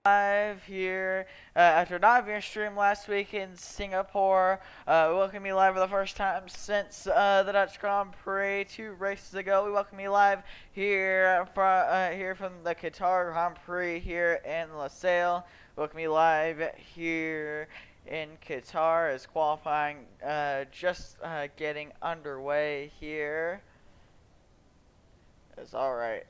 Live here after not having a stream last week in Singapore. We welcome you live for the first time since the Dutch Grand Prix 2 races ago. We welcome you live here from the Qatar Grand Prix here in LaSalle. Welcome you live here in Qatar as qualifying just getting underway here. It's all right.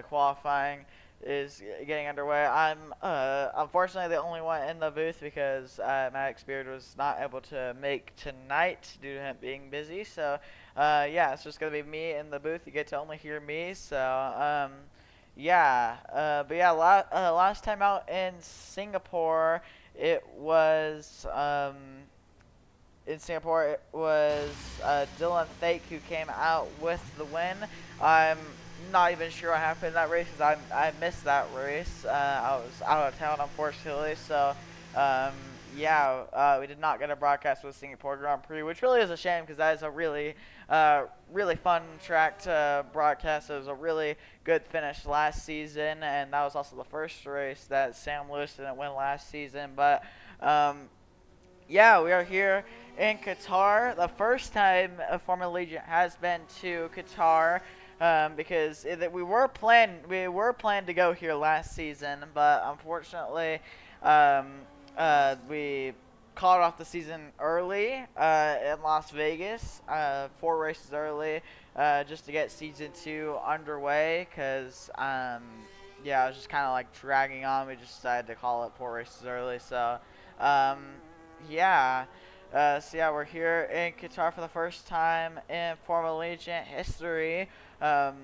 Qualifying is getting underway. I'm unfortunately the only one in the booth because Maddox Beard was not able to make tonight due to him being busy. So yeah, it's just gonna be me in the booth. You get to only hear me. So yeah. But yeah, last time out in Singapore, it was it was Dylan Fake who came out with the win. I'm not even sure what happened in that race because I missed that race. I was out of town, unfortunately. So, yeah, we did not get a broadcast for the Singapore Grand Prix, which really is a shame because that is a really fun track to broadcast. It was a really good finish last season, and that was also the first race that Sam Lewis didn't win last season. But, yeah, we are here in Qatar. The first time a former Allegiant has been to Qatar, because we were planned to go here last season, but unfortunately, we called off the season early in Las Vegas, 4 races early, just to get season 2 underway. Cause yeah, it was just kind of like dragging on. We just decided to call it 4 races early. So um, yeah. So yeah, we're here in Qatar for the first time in Formula Allegiant history. Um,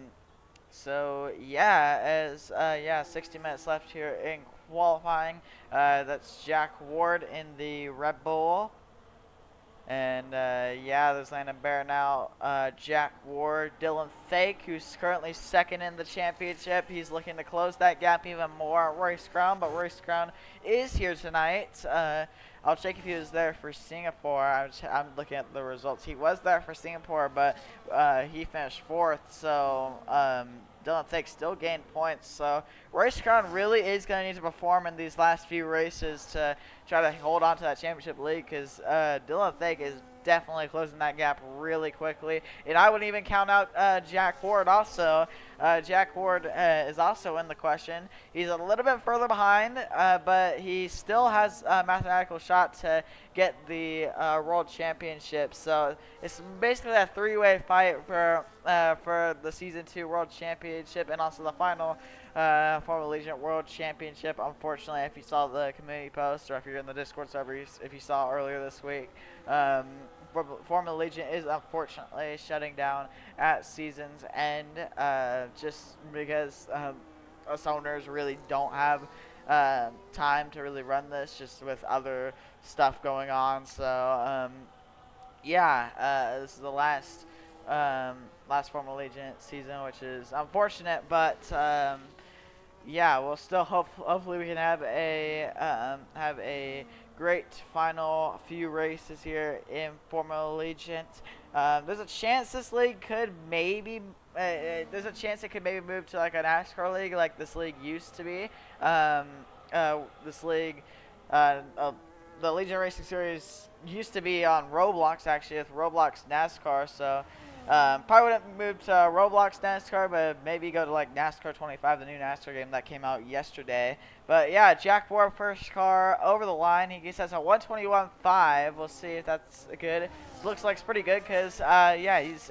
so yeah, as yeah, 60 minutes left here in qualifying. That's Jack Ward in the Red Bull. And yeah, there's Landon Bear now. Jack Ward, Dylan Fake, who's currently second in the championship. He's looking to close that gap even more. Royce Crown, but Royce Crown is here tonight. I'll check if he was there for Singapore. I'm looking at the results. He was there for Singapore, but he finished 4th. So Dylan Fake still gained points. So Royce Crown really is going to need to perform in these last few races to try to hold on to that championship lead, because Dylan Fake is definitely closing that gap really quickly. And I wouldn't even count out Jack Ward also. Jack Ward is also in the question. He's a little bit further behind, but he still has a mathematical shot to get the World Championship. So it's basically a 3-way fight for the Season 2 World Championship and also the final Formula Allegiant World Championship. Unfortunately, if you saw the community post or if you're in the Discord server, if you saw earlier this week, Formula Allegiant is unfortunately shutting down at season's end, just because us owners really don't have time to really run this, just with other stuff going on. So yeah, this is the last Formula Allegiant season, which is unfortunate, but yeah, we'll still hopefully we can have a great final few races here in Formula Allegiant. There's a chance this league could maybe there's a chance it could maybe move to like a NASCAR league like this league used to be. This league, the Allegiant Racing Series used to be on Roblox, actually, with Roblox NASCAR. So probably wouldn't move to Roblox NASCAR, but maybe go to like NASCAR 25, the new NASCAR game that came out yesterday. But yeah, Jack Ward, first car over the line. He says a 121.5. We'll see if that's good. Looks like it's pretty good because yeah, he's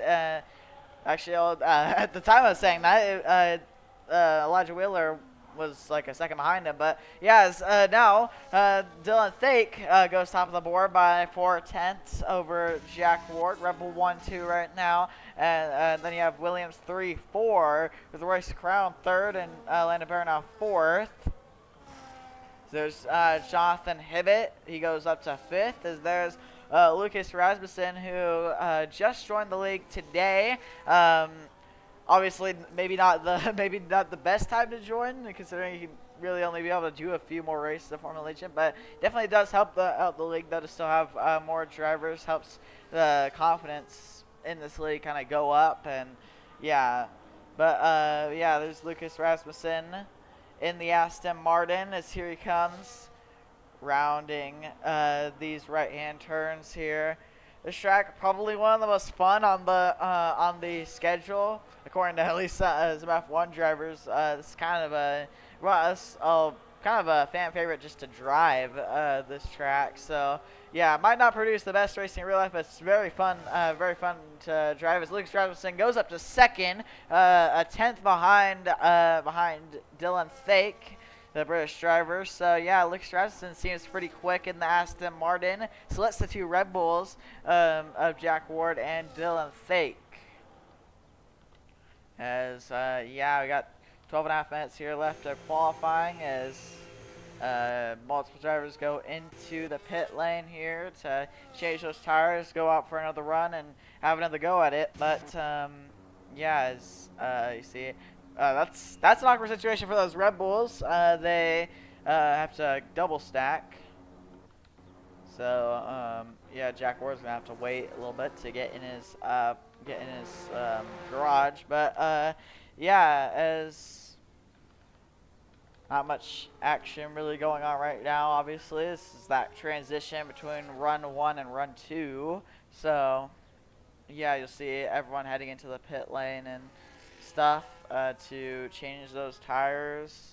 actually at the time I was saying that Elijah Wheeler was like a second behind him. But yeah, now Dylan Fake goes top of the board by 4/10 over Jack Ward. Rebel 1-2 right now. And then you have Williams 3-4 with Royce Crown third and Landon Bear now 4th. There's Jonathan Hibbett. He goes up to 5th. As there's Lucas Rasmussen, who just joined the league today. Obviously, maybe not the best time to join, considering he can really only be able to do a few more races of Formula Allegiant. But definitely does help out the league, though, to still have more drivers. Helps the confidence in this league kind of go up, and yeah. But yeah, there's Lucas Rasmussen. in the Aston Martin, as here he comes, rounding these right-hand turns here. This track probably one of the most fun on the schedule, according to at least some F1 drivers. It's kind of kind of a fan favorite just to drive this track. So yeah, it might not produce the best racing in real life, but it's very fun to drive. As Lucas Rasmussen goes up to second, a tenth behind Dylan Fake, the British driver. So yeah, Lucas Rasmussen seems pretty quick in the Aston Martin. So let's the two Red Bulls of Jack Ward and Dylan Fake. As yeah, we got 12.5 minutes here left of qualifying as multiple drivers go into the pit lane here to change those tires, go out for another run, and have another go at it. But yeah, as you see, that's an awkward situation for those Red Bulls. They have to double stack. So yeah, Jack Ward's gonna have to wait a little bit to get in his garage. But yeah, as not much action really going on right now. Obviously, this is that transition between run 1 and run 2. So yeah, you'll see everyone heading into the pit lane and stuff to change those tires.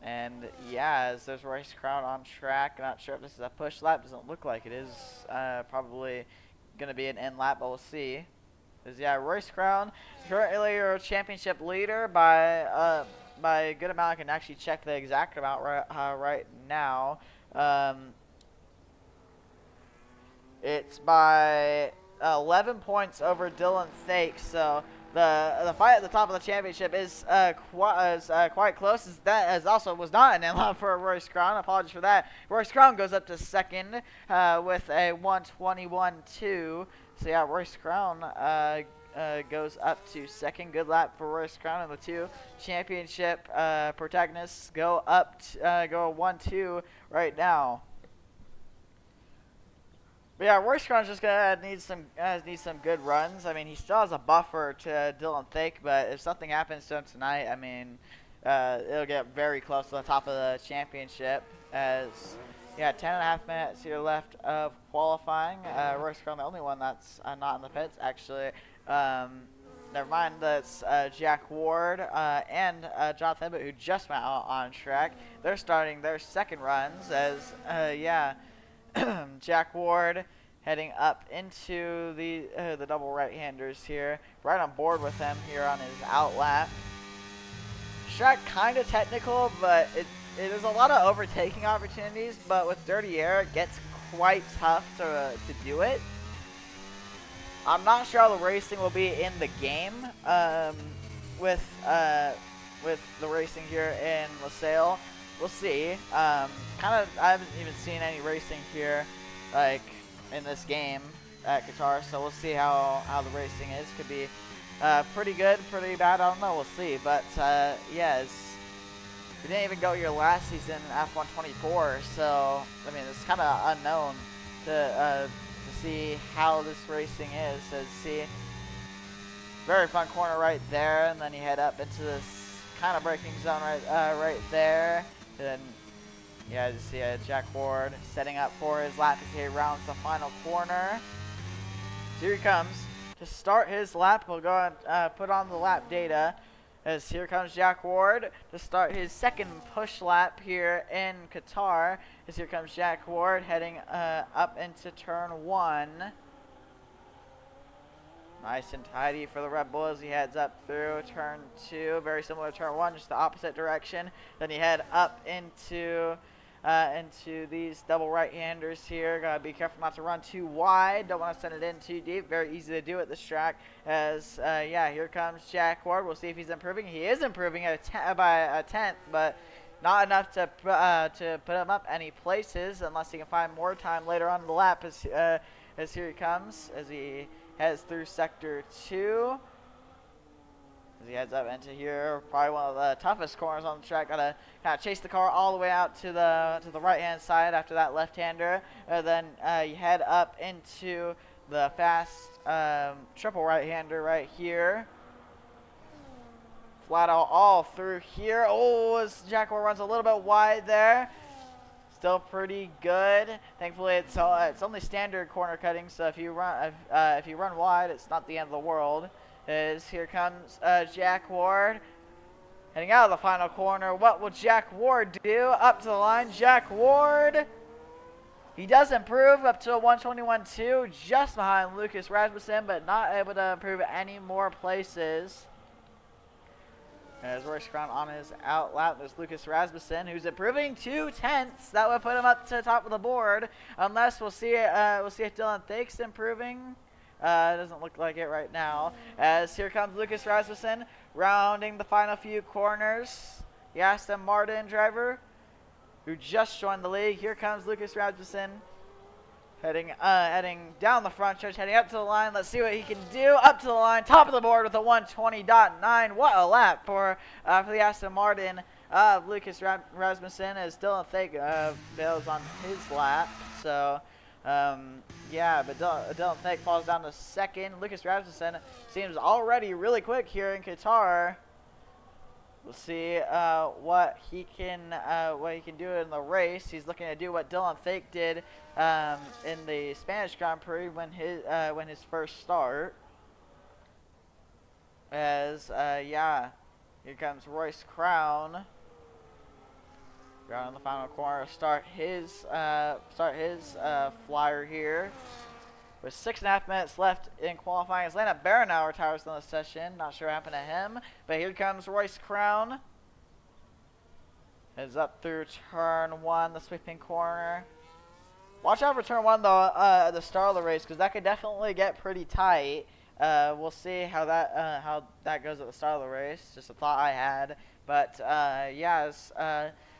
And yeah, as there's race crowd on track, not sure if this is a push lap. Doesn't look like it is. Probably gonna be an end lap, but we'll see. Is yeah, Royce Crown currently your championship leader by a good amount. I can actually check the exact amount right now. It's by 11 points over Dylan Fake. So the fight at the top of the championship is quite close. As also was not an in-lap for Royce Crown. Apologies for that. Royce Crown goes up to second with a 1:21.2. So yeah, Royce Crown goes up to second. Good lap for Royce Crown, and the two championship protagonists go up go 1-2 right now. But yeah, Royce Crown's just gonna need some good runs. I mean, he still has a buffer to Dylan Fake, but if something happens to him tonight, I mean, it'll get very close to the top of the championship. As yeah, 10.5 minutes here left of qualifying. Royce Crown, the only one that's not in the pits, actually. Never mind, that's Jack Ward and Jonathan Hibbett, who just went out on track. They're starting their second runs as yeah. Jack Ward heading up into the double right-handers here, right on board with him here on his out lap. Track kind of technical, but it is a lot of overtaking opportunities. But with dirty air, it gets quite tough to do it. I'm not sure how the racing will be in the game with the racing here in LaSalle. We'll see. I haven't even seen any racing here, like in this game at Qatar. So we'll see how the racing is. Could be pretty good, pretty bad. I don't know. We'll see. But yeah, we didn't even go here last season F1 24. So I mean, it's kind of unknown to see how this racing is. So see, very fun corner right there, and then you head up into this kind of braking zone right there. And yeah, you see Jack Ward setting up for his lap as he rounds the final corner. So here he comes to start his lap. We'll go and put on the lap data. As here comes Jack Ward to start his second push lap here in Qatar. As here comes Jack Ward heading up into turn 1. Nice and tidy for the Red Bull as he heads up through turn 2. Very similar to turn 1, just the opposite direction. Then you head up into these double right-handers here. Gotta be careful not to run too wide. Don't want to send it in too deep. Very easy to do at this track. As yeah, here comes Jack Ward. We'll see if he's improving. He is improving by a tenth, but not enough to put him up any places unless he can find more time later on in the lap. As here he comes as he heads through sector 2. As he heads up into here, probably one of the toughest corners on the track. Gotta kind of chase the car all the way out to the right-hand side after that left-hander. Then you head up into the fast triple right-hander right here. flat out all through here. Oh, as Jack Ward runs a little bit wide there. Still pretty good. Thankfully, it's only standard corner cutting, so if you run wide, it's not the end of the world. Here comes Jack Ward heading out of the final corner. What will Jack Ward do? Up to the line, Jack Ward. He does improve up to a 121.2, just behind Lucas Rasmussen, but not able to improve any more places. As Royce Crown on his out lap, there's Lucas Rasmussen, who's improving 2/10. That would put him up to the top of the board, unless we'll see if Dylan Thake's improving. Doesn't look like it right now. As here comes Lucas Rasmussen, rounding the final few corners. The Aston Martin driver, who just joined the league. Here comes Lucas Rasmussen, heading down the front stretch, heading up to the line. Let's see what he can do. Up to the line, top of the board with a 120.9. What a lap for the Aston Martin. Lucas Rasmussen, as Dylan Thake bails on his lap. So, yeah, but Dylan Thake falls down to second. Lucas Rasmussen seems already really quick here in Qatar. We'll see what he can do in the race. He's looking to do what Dylan Thake did in the Spanish Grand Prix when his first start. As yeah, here comes Royce Crown. Around in the final corner, start his flyer here. With 6.5 minutes left in qualifying, as Landon Baranow retires in the session. Not sure what happened to him. But here comes Royce Crown. Heads up through turn 1, the sweeping corner. Watch out for turn 1, though, at the start of the race, because that could definitely get pretty tight. We'll see how that goes at the start of the race. Just a thought I had. But, yeah, as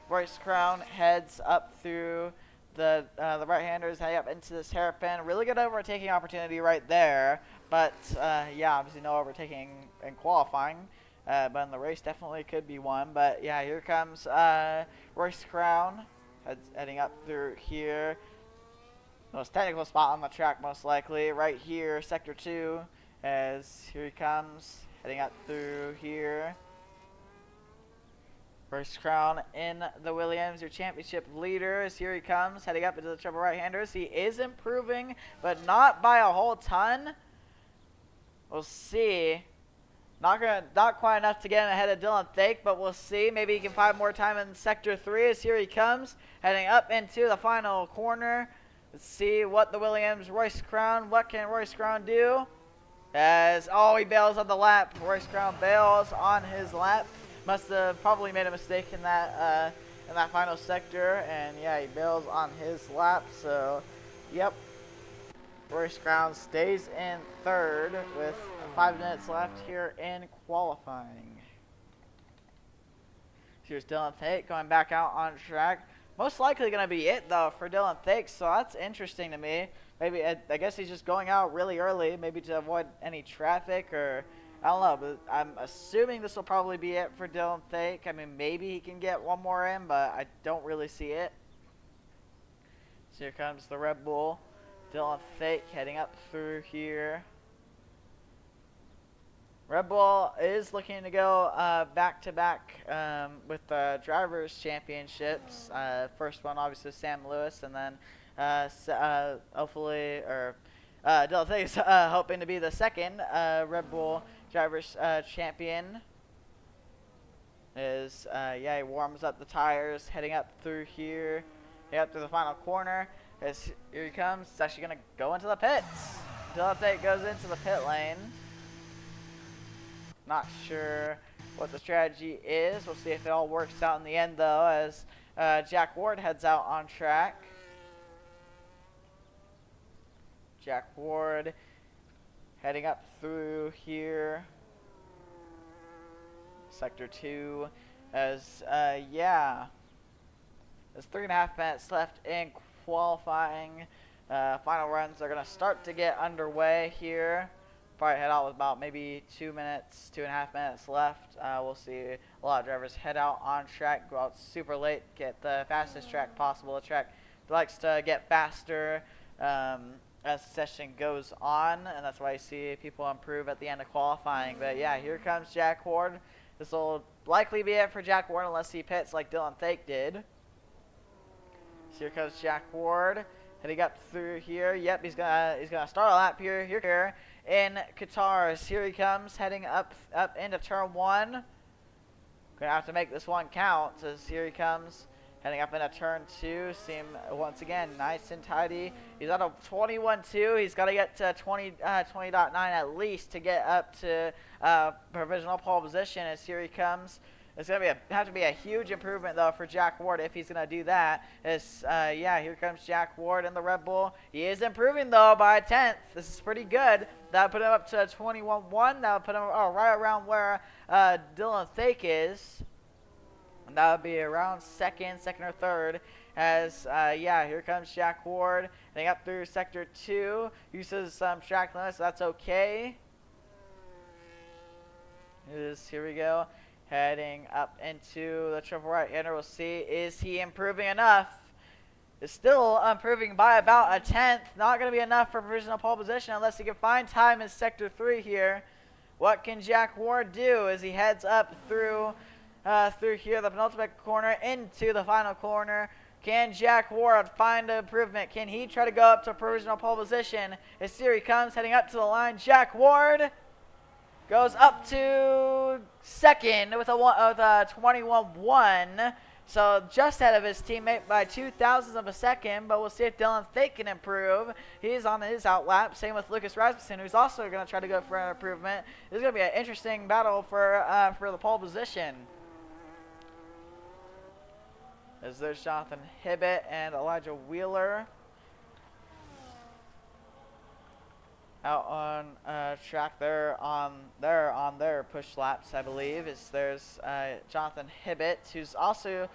Royce Crown heads up through the right-handers, heading up into this hairpin. Really good overtaking opportunity right there. But, yeah, obviously no overtaking in qualifying. But in the race definitely could be one. But, yeah, here comes Royce Crown heading up through here. Most technical spot on the track, most likely. Right here, Sector 2. As here he comes, heading up through here. Royce Crown in the Williams, your championship leader, as here he comes, heading up into the triple right-handers. He is improving, but not by a whole ton. We'll see. Not quite enough to get him ahead of Dylan Thake, but we'll see. Maybe he can find more time in Sector 3, as here he comes, heading up into the final corner. Let's see what the Williams, Royce Crown, what can Royce Crown do? As, oh, he bails on the lap. Royce Crown bails on his lap. Must have probably made a mistake in that final sector, and yeah, he bails on his lap. So, yep, Royce Crown stays in third with 5 minutes left here in qualifying. Here's Dylan Thake going back out on track. Most likely going to be it though for Dylan Thake, so that's interesting to me. Maybe I guess he's just going out really early, maybe to avoid any traffic, or I don't know, but I'm assuming this will probably be it for Dylan Thake. I mean, maybe he can get one more in, but I don't really see it. So here comes the Red Bull. Dylan Thake heading up through here. Red Bull is looking to go back-to-back with the Drivers' Championships. First one, obviously, Sam Lewis, and then hopefully, or Dylan Thake is hoping to be the second Red Bull Drivers champion. Yeah, he warms up the tires, heading up through here, heading up to the final corner. As here he comes, it's actually going to go into the pits. Dylan Thake goes into the pit lane. Not sure what the strategy is. We'll see if it all works out in the end, though, as Jack Ward heads out on track. Jack Ward heading up through here. Sector 2. As, yeah. There's 3.5 minutes left in qualifying. Final runs are going to start to get underway here. Probably head out with about maybe 2 minutes, 2.5 minutes left. We'll see a lot of drivers head out on track, go out super late, get the fastest track possible. The track likes to get faster as the session goes on, and that's why you see people improve at the end of qualifying. But yeah, here comes Jack Ward This will likely be it for Jack Ward unless he pits like Dylan Thake did. So here comes Jack Ward heading up through here. Yep, he's gonna start a lap here in Qatar. So here he comes heading up into turn 1. Gonna have to make this one count. As here he comes heading up into turn 2. See him once again nice and tidy. He's at a 21.2. He's got to get to 20.9 at least to get up to provisional pole position. As here he comes. It's gonna have to be a huge improvement though for Jack Ward if he's gonna do that. Yeah, here comes Jack Ward in the Red Bull. He is improving though by a 10th. This is pretty good. That would put him up to 21.1. That would put him right around where Dylan Thake is. And that would be around second or third. As yeah, here comes Jack Ward heading up through sector 2. Uses some track limits, so that's okay. Here we go. Heading up into the triple right-hander. We'll see, is he improving enough? Is still improving by about a 10th. Not going to be enough for provisional pole position unless he can find time in sector 3 here. What can Jack Ward do as he heads up through here, the penultimate corner, into the final corner? Can Jack Ward find an improvement? Can he try to go up to provisional pole position? As here he comes, heading up to the line. Jack Ward goes up to second with a 21.1. So just ahead of his teammate by 0.02 of a second, but we'll see if Dylan Thake can improve. He's on his outlap. Same with Lucas Rasmussen, who's also going to try to go for an improvement. This is going to be an interesting battle for the pole position. As there's Jonathan Hibbett and Elijah Wheeler out on track there on their push laps, I believe. There's Jonathan Hibbett, who's also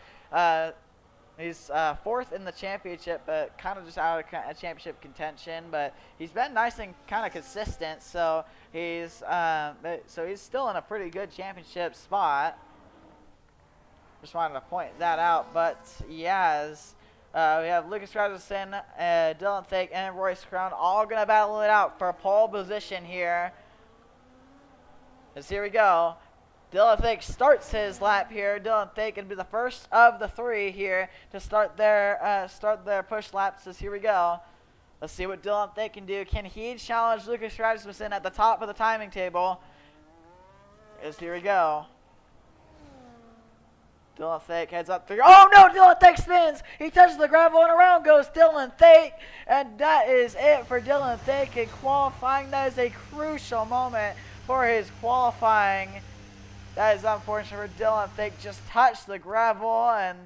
he's 4th in the championship, but kind of just out of championship contention. But he's been nice and kind of consistent, so he's still in a pretty good championship spot. Just wanted to point that out. But yeah, we have Lucas Rasmussen, Dylan Thake, and Royce Crown all going to battle it out for pole position here. As here we go. Dylan Thake starts his lap here. Dylan Thake going to be the first of the 3 here to start their push laps. As here we go. Let's see what Dylan Thake can do. Can he challenge Lucas Rasmussen at the top of the timing table? As here we go. Dylan Thake heads up through. Oh no! Dylan Thake spins. He touches the gravel and around goes Dylan Thake, and that is it for Dylan Thake in qualifying. That is a crucial moment for his qualifying. That is unfortunate for Dylan Thake. Just touched the gravel, and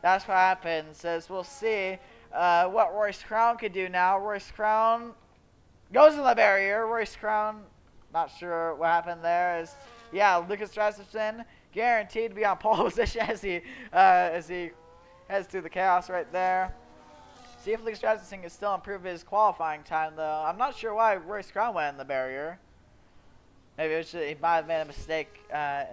that's what happens. As we'll see what Royce Crown could do now. Royce Crown goes in the barrier. Royce Crown, not sure what happened there. Yeah, Lucas Rasmussen guaranteed to be on pole position as he heads through the chaos right there. See if Lucas Rasmussen can still improve his qualifying time, though. I'm not sure why Royce Crown went in the barrier. Maybe he might have made a mistake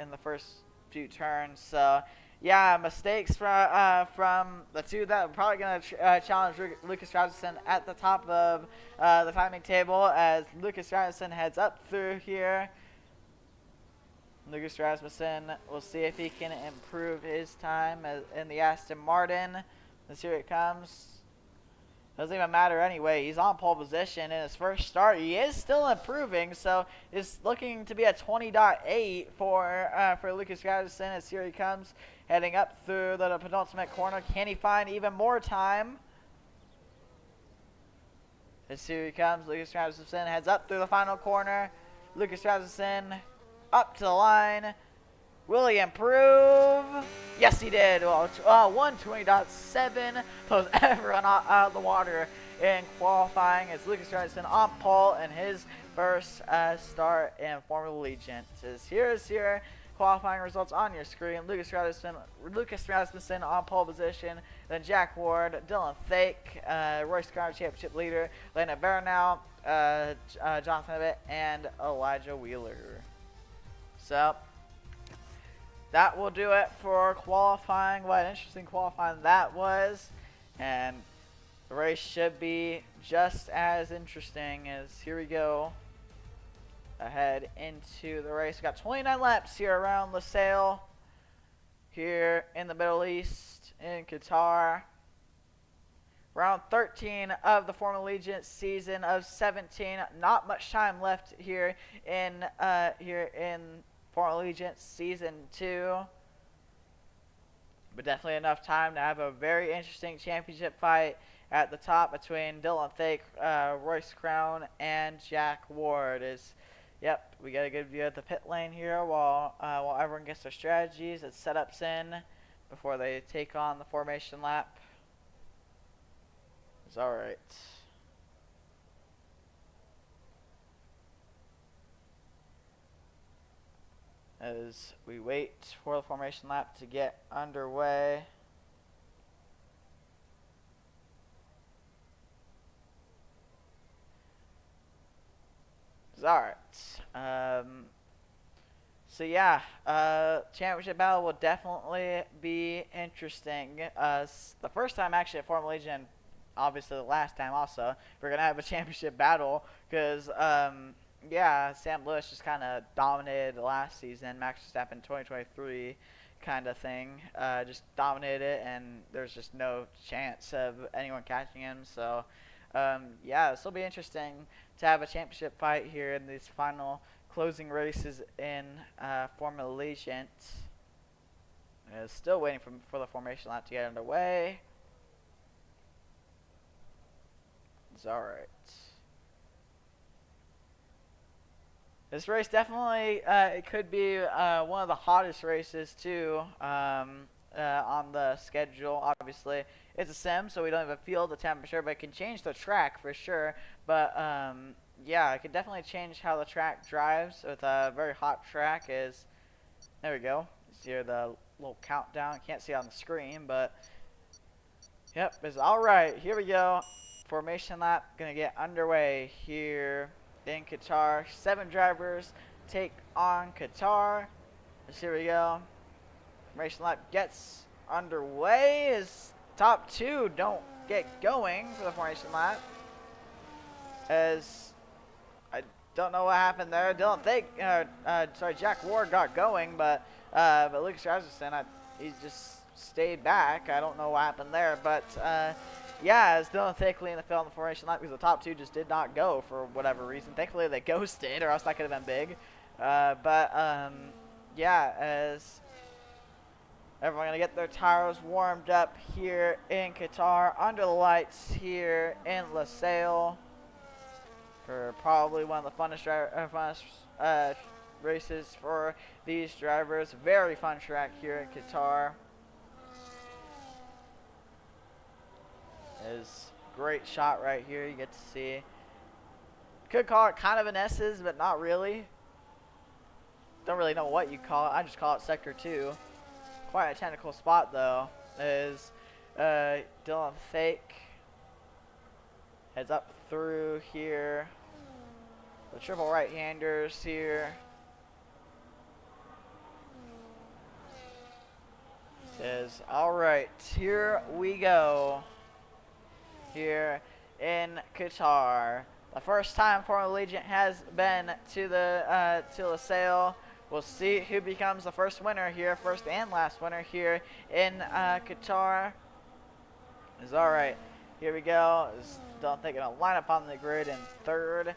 in the first few turns. So yeah, mistakes from the 2 that are probably going to challenge Lucas Rasmussen at the top of the timing table as Lucas Rasmussen heads up through here. Lucas Rasmussen, we'll see if he can improve his time in the Aston Martin. Let's see here it comes. Doesn't even matter anyway. He's on pole position in his first start. He is still improving, so it's looking to be a 20.8 for Lucas Rasmussen. As here he comes, heading up through the penultimate corner. Can he find even more time? As here he comes, Lucas Rasmussen heads up through the final corner. Lucas Rasmussen up to the line. Will he improve? Yes, he did. Well, 120.7 pulls everyone out of the water in qualifying as Lucas Rasmussen on pole in his first start in Formula Allegiant. Here's your qualifying results on your screen. Lucas Rasmussen on pole position. Then Jack Ward, Dylan Thake, Royce Crown championship leader, Landon Baranow, Jonathan Hibbett, and Elijah Wheeler. So that will do it for qualifying. What an interesting qualifying that was. And the race should be just as interesting as here we go. ahead into the race. We got 29 laps here around Lusail, here in the Middle East, in Qatar. Round 13 of the Formula Allegiant season of 17. Not much time left here in Formula Allegiant season 2. But definitely enough time to have a very interesting championship fight at the top between Dylan Thake, Royce Crown, and Jack Ward. Yep, we got a good view of the pit lane here while everyone gets their strategies and setups in before they take on the formation lap. It's all right. As we wait for the formation lap to get underway. All right. So yeah, championship battle will definitely be interesting. The first time actually at Formula Allegiant, obviously the last time also, we're gonna have a championship battle because yeah, Sam Lewis just kind of dominated the last season. Max Verstappen 2023 kind of thing, just dominated it, and there's just no chance of anyone catching him. So yeah, this will be interesting to have a championship fight here in these final closing races in Formula Allegiant. Still waiting for the formation lap to get underway. It's alright. This race definitely it could be one of the hottest races too on the schedule. Obviously, it's a sim, so we don't have a feel of the temperature, but it can change the track for sure. But yeah, it can definitely change how the track drives with a very hot track. There we go. You see here the little countdown. Can't see it on the screen, but yep, it's all right. Here we go. Formation lap gonna get underway here in Qatar. 7 drivers take on Qatar. Here we go. Formation lap gets underway as top 2 don't get going for the formation lap. As I don't know what happened there. Dylan Thake, Jack Ward got going, but Lucas Rasmussen, he just stayed back. I don't know what happened there, but yeah, as Dylan Thake leading the field on the formation lap because the top 2 just did not go for whatever reason. Thankfully, they ghosted, or else that could have been big. Yeah, as everyone gonna get their tires warmed up here in Qatar under the lights here in Lusail for probably one of the funnest races for these drivers. Very fun track here in Qatar. Is great shot right here. You get to see. Could call it kind of an S's, but not really. Don't really know what you call it. I just call it Sector 2. Quite a technical spot though. Is Dylan Thake heads up through here. The triple right-handers here. Says, all right, here we go. Here in Qatar, the first time Formula Allegiant has been to the to Lusail. We'll see who becomes the first winner here, first and last winner here in Qatar. Is all right. Here we go. Don't think gonna line up on the grid in 3rd.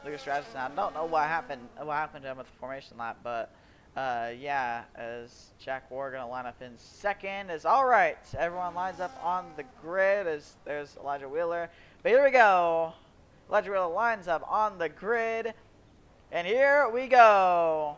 Lucas Rasmussen. I don't know what happened to him with the formation lap, but yeah, as Jack Ward gonna line up in 2nd. Is all right. Everyone lines up on the grid. As there's Elijah Wheeler. But here we go. Elijah Wheeler lines up on the grid, and here we go.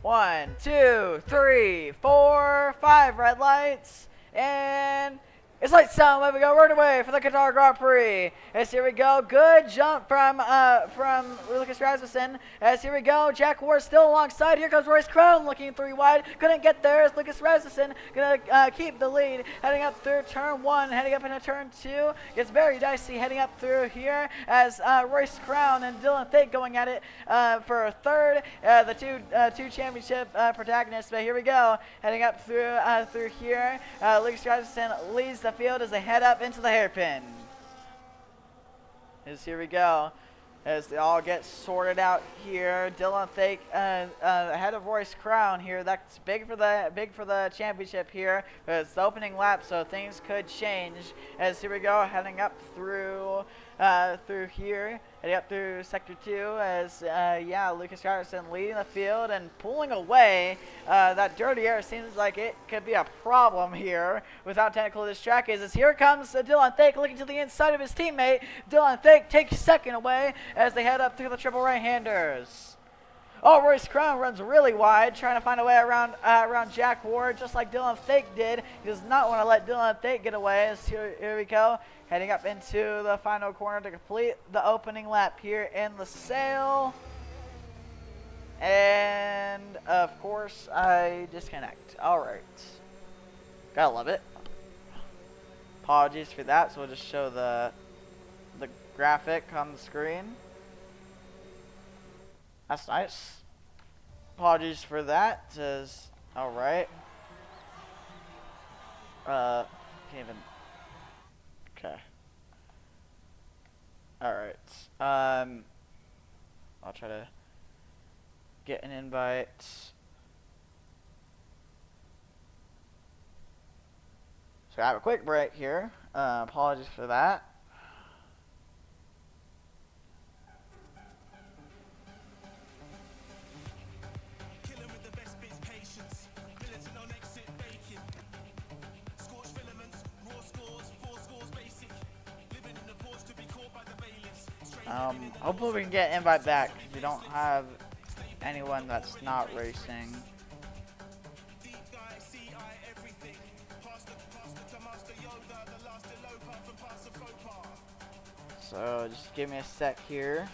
One, 2, 3, 4, 5 red lights, and it's lights down. Let me go right away for the Qatar Grand Prix. As here we go, good jump from Lucas Rasmussen. As here we go, Jack Ward still alongside. Here comes Royce Crown looking 3 wide. Couldn't get there. As Lucas Rasmussen gonna keep the lead, heading up through turn 1, heading up into turn 2. It's very dicey heading up through here as Royce Crown and Dylan Thake going at it for a 3rd. The two championship protagonists. But here we go, heading up through here. Lucas Rasmussen leads the the field as they head up into the hairpin. As here we go. As they all get sorted out here, Dylan Fake ahead of Royce Crown here. That's big for the championship here. It's the opening lap, so things could change. As here we go, heading up through here, heading up through sector 2. As yeah, Lucas Patterson leading the field and pulling away. That dirty air seems like it could be a problem here with how technical this track is. As here comes Dylan Fake looking to the inside of his teammate. Dylan Fake takes second away as they head up through the triple right-handers. Oh, Royce Crown runs really wide, trying to find a way around Jack Ward, just like Dylan Fake did. He does not want to let Dylan Fake get away. As here we go, heading up into the final corner to complete the opening lap here in the sail. And, of course, I disconnect. All right. Gotta love it. Apologies for that, so we'll just show the graphic on the screen. That's nice. Apologies for that. Says, all right. Can't even. Okay. All right. I'll try to get an invite. So I have a quick break here. Apologies for that. Hopefully we can get invite back if we don't have anyone that's not racing. So just give me a sec here.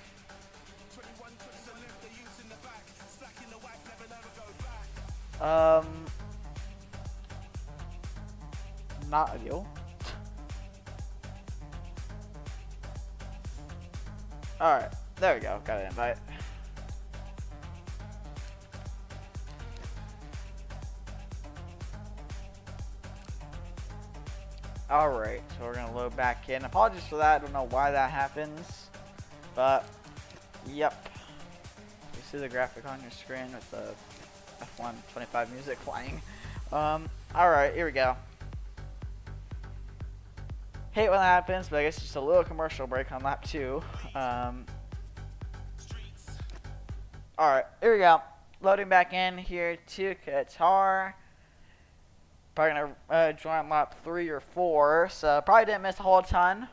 Not ideal. Alright, there we go, got an invite. Alright, so we're gonna load back in. Apologies for that, I don't know why that happens. But, yep. You see the graphic on your screen with the F1 25 music playing. Alright, here we go. Hate when that happens, but I guess just a little commercial break on lap 2. Alright, here we go. Loading back in here to Qatar. Probably gonna join lap 3 or 4, so probably didn't miss a whole ton.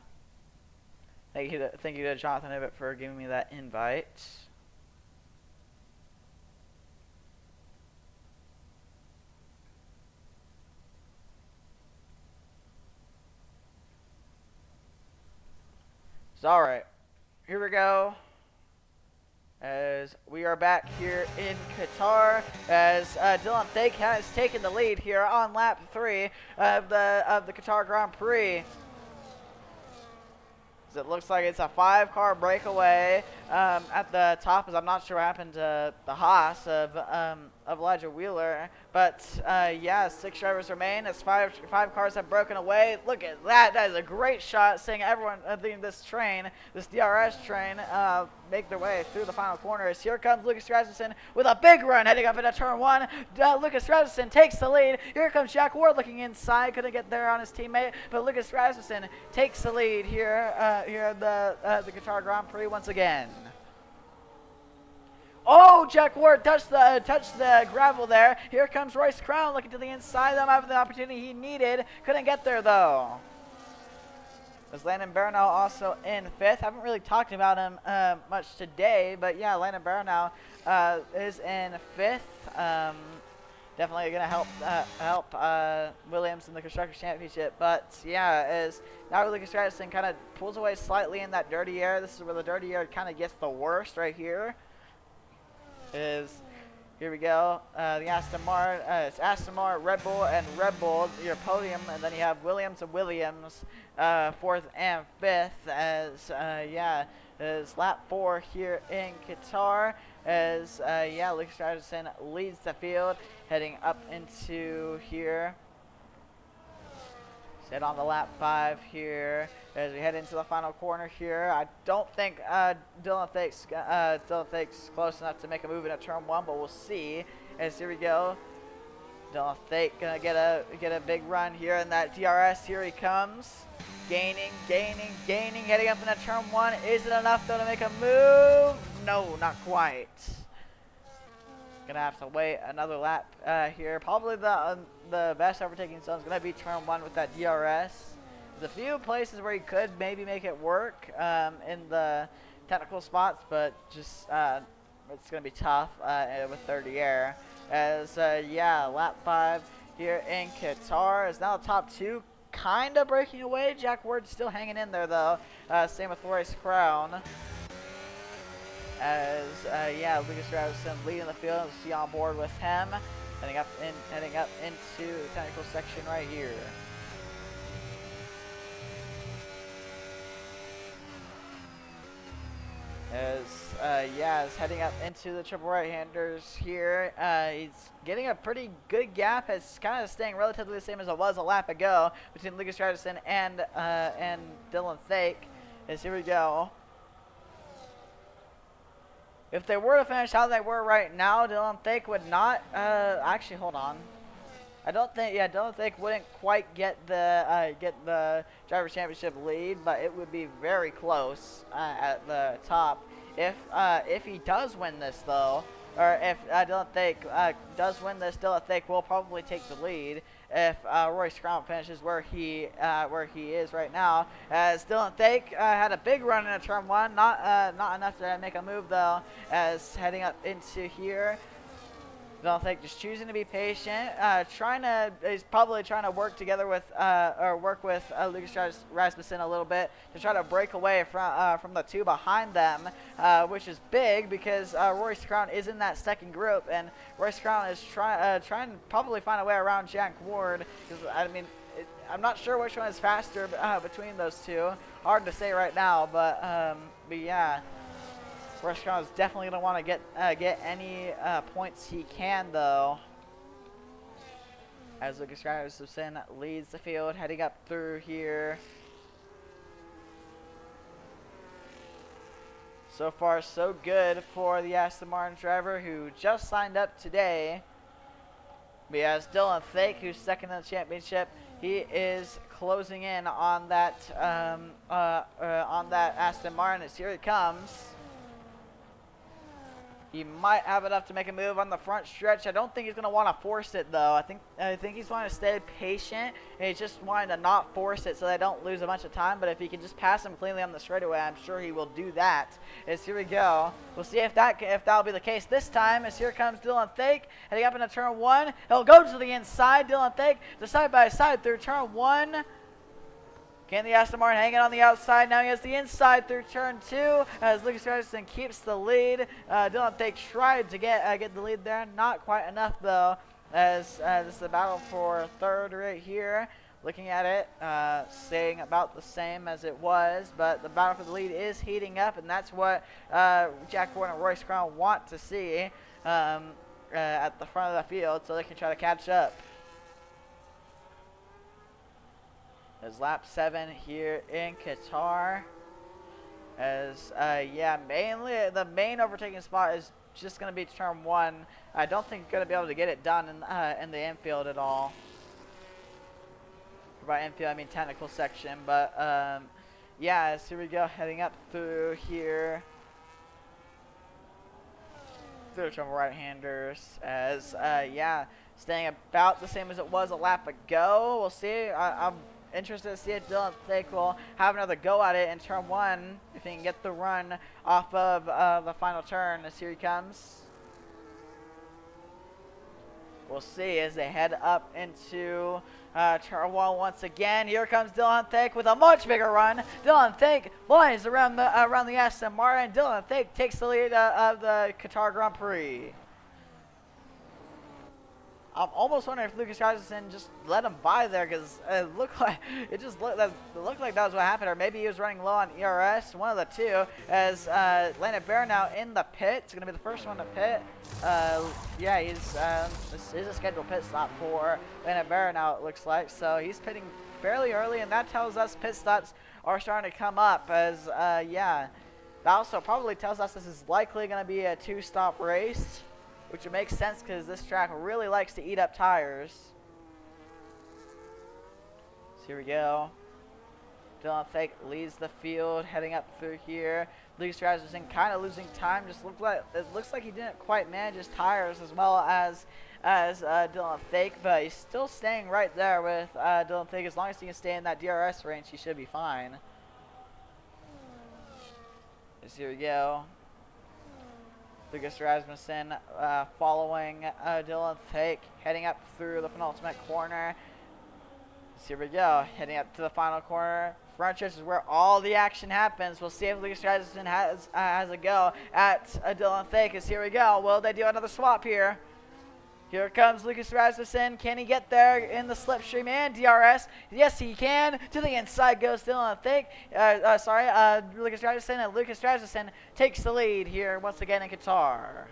Thank you to Jonathan Ibbett for giving me that invite. Alright, here we go, as we are back here in Qatar, as Dylan Fake has taken the lead here on lap 3 of the Qatar Grand Prix. As it looks like it's a 5-car breakaway at the top, as I'm not sure what happened to the Haas of Elijah Wheeler. But yeah, 6 drivers remain as five cars have broken away. Look at that. That is a great shot, seeing everyone, this DRS train, make their way through the final corners. Here comes Lucas Rasmussen with a big run heading up into turn 1. Lucas Rasmussen takes the lead. Here comes Jack Ward looking inside. Couldn't get there on his teammate, but Lucas Rasmussen takes the lead here, at the Qatar Grand Prix once again. Oh, Jack Ward touched the gravel there. Here comes Royce Crown looking to the inside. Them having the opportunity he needed. Couldn't get there though. There's Landon Baranow also in 5th. Haven't really talked about him much today, but yeah, Landon Baranow is in 5th. Definitely going to help Williams in the Constructors Championship. But yeah, as now Lucas Rasmussen kind of pulls away slightly in that dirty air. This is where the dirty air kind of gets the worst right here. Here we go. The Aston Martin, it's Aston Martin, Red Bull, and Red Bull, your podium, and then you have Williams and Williams, 4th and 5th, as yeah, as lap 4 here in Qatar, as yeah, Lucas Rasmussen leads the field, heading up into here. Sit on the lap 5 here as we head into the final corner here. I don't think Dylan Thake's close enough to make a move in a turn 1, but we'll see. As here we go. Dylan Thake gonna get a big run here in that DRS. Here he comes. Gaining, heading up in that turn 1. Is it enough though to make a move? No, not quite. Gonna have to wait another lap here. Probably the best overtaking zone is gonna be turn 1 with that DRS. There's a few places where you could maybe make it work in the technical spots, but just it's gonna be tough with 30 air. As yeah, lap 5 here in Qatar is now the top 2, kind of breaking away. Jack Ward's still hanging in there though. Same with Royce Crown. As yeah, Lucas Ravison leading the field. We'll see on board with him, heading up into the technical section right here. As yeah, is heading up into the triple right-handers here. He's getting a pretty good gap. It's kind of staying relatively the same as it was a lap ago between Lucas Ravison and Dylan Thake. As here we go. If they were to finish how they were right now, Dylan Thake would not. Actually, hold on. I don't think. Yeah, Dylan Thake wouldn't quite get the Drivers' Championship lead, but it would be very close at the top. If he does win this though, or if Dylan Thake does win this, Dylan Thake will probably take the lead. If Royce Crown finishes where he is right now, as Dylan Thake had a big run in a turn 1, not enough to make a move though. As heading up into here, Dylan Thake just choosing to be patient, he's probably trying to work together with Lucas Rasmussen a little bit to try to break away from the 2 behind them, which is big because Royce Crown is in that second group, and Royce Crown is trying to probably find a way around Jack Ward. I mean, I'm not sure which one is faster between those 2. Hard to say right now, but yeah. Royce Crown is definitely going to want to get any points he can, though. As Lucas Rasmussen leads the field, heading up through here. So far, so good for the Aston Martin driver who just signed up today. We have Dylan Thake, who's second in the championship. He is closing in on that Aston Martin. As here he comes. He might have enough to make a move on the front stretch. I don't think he's going to want to force it, though. I think he's wanting to stay patient, and he's just wanting to not force it so they don't lose a bunch of time. But if he can just pass him cleanly on the straightaway, I'm sure he will do that. As here we go. We'll see if that'll be the case this time. As here comes Dylan Thake, heading up into turn 1. He'll go to the inside. Dylan Thake, the side-by-side through turn 1. Can the Aston Martin hang it on the outside? Now he has the inside through turn 2 as Lucas Ravison keeps the lead. Dylan Thake tried to get the lead there. Not quite enough, though, as this is a battle for third right here. Looking at it, staying about the same as it was, but the battle for the lead is heating up, and that's what Jack Ward and Royce Crown want to see at the front of the field so they can try to catch up. As lap 7 here in Qatar. As yeah, mainly the main overtaking spot is just going to be turn 1. I don't think you're going to be able to get it done in the infield at all. By infield, I mean technical section, but yeah. So here we go, heading up through here. Through the right-handers. As yeah, staying about the same as it was a lap ago. We'll see. I'm interested to see if Dylan Thake will have another go at it in turn 1, if he can get the run off of the final turn. As here he comes. We'll see as they head up into turn 1 once again. Here comes Dylan Thake with a much bigger run. Dylan Thake flies around the Aston Martin. Dylan Thake takes the lead of the Qatar Grand Prix. I'm almost wondering if Lucas Rasmussen just let him by there, because it looked like that was what happened, or maybe he was running low on ERS. One of the two. As Landon Bear now in the pit, it's gonna be the first one to pit. Yeah, this is a scheduled pit stop for Landon Bear now. It looks like so he's pitting fairly early, and that tells us pit stops are starting to come up. As yeah, that also probably tells us this is likely going to be a 2-stop race, which would make sense because this track really likes to eat up tires. So here we go. Dylan Fake leads the field, heading up through here. Lucas Rasmussen kind of losing time. It looks like he didn't quite manage his tires as well as Dylan Fake, but he's still staying right there with Dylan Fake. As long as he can stay in that DRS range, he should be fine. So here we go. Lucas Rasmussen following Dylan Fake, heading up through the penultimate corner. So here we go, heading up to the final corner. Front stretch is where all the action happens. We'll see if Lucas Rasmussen has a go at Dylan Fake. Here we go. Will they do another swap here? Here comes Lucas Rasmussen. Can he get there in the slipstream and DRS? Yes, he can. To the inside goes Dylan Fake. Lucas Rasmussen, and Lucas Rasmussen takes the lead here once again in Qatar.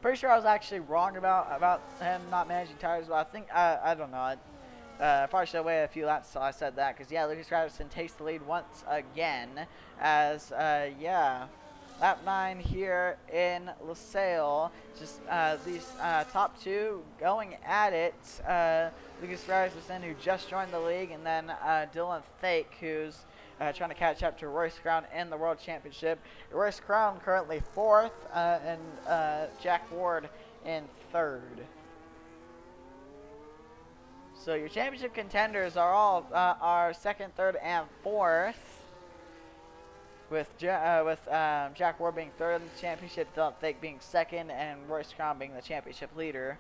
Pretty sure I was actually wrong about him not managing tires, but I think I don't know. I probably should have waited a few laps until I said that, because yeah, Lucas Rasmussen takes the lead once again. As yeah, lap 9 here in LaSalle. Just these top two going at it. Lucas Rasmussen, who just joined the league, and then Dylan Fake, who's trying to catch up to Royce Crown in the World Championship. Royce Crown currently 4th, and Jack Ward in 3rd. So your championship contenders are all are 2nd, 3rd, and 4th. With Jack Ward being 3rd in the championship, Dylan Fake being 2nd, and Royce Crown being the championship leader.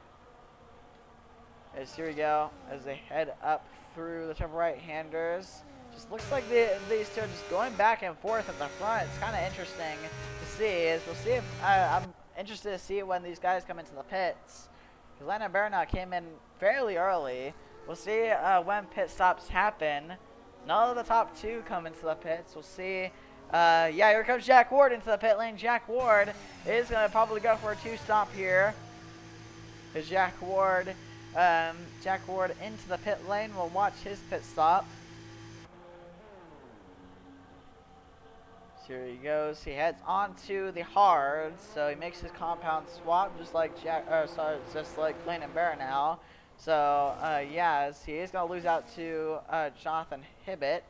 As here we go, as they head up through the triple right-handers. Just looks like these two are just going back and forth at the front. It's kind of interesting to see. As we'll see if I'm interested to see when these guys come into the pits. Because Landon Baranow came in fairly early. We'll see when pit stops happen. None of the top two come into the pits. We'll see. Yeah, here comes Jack Ward into the pit lane. Jack Ward is going to probably go for a 2-stop here. As Jack Ward into the pit lane. We'll watch his pit stop. So here he goes. He heads on to the hards. So he makes his compound swap, just like Landon Baranow. So yeah, he is going to lose out to Jonathan Hibbett,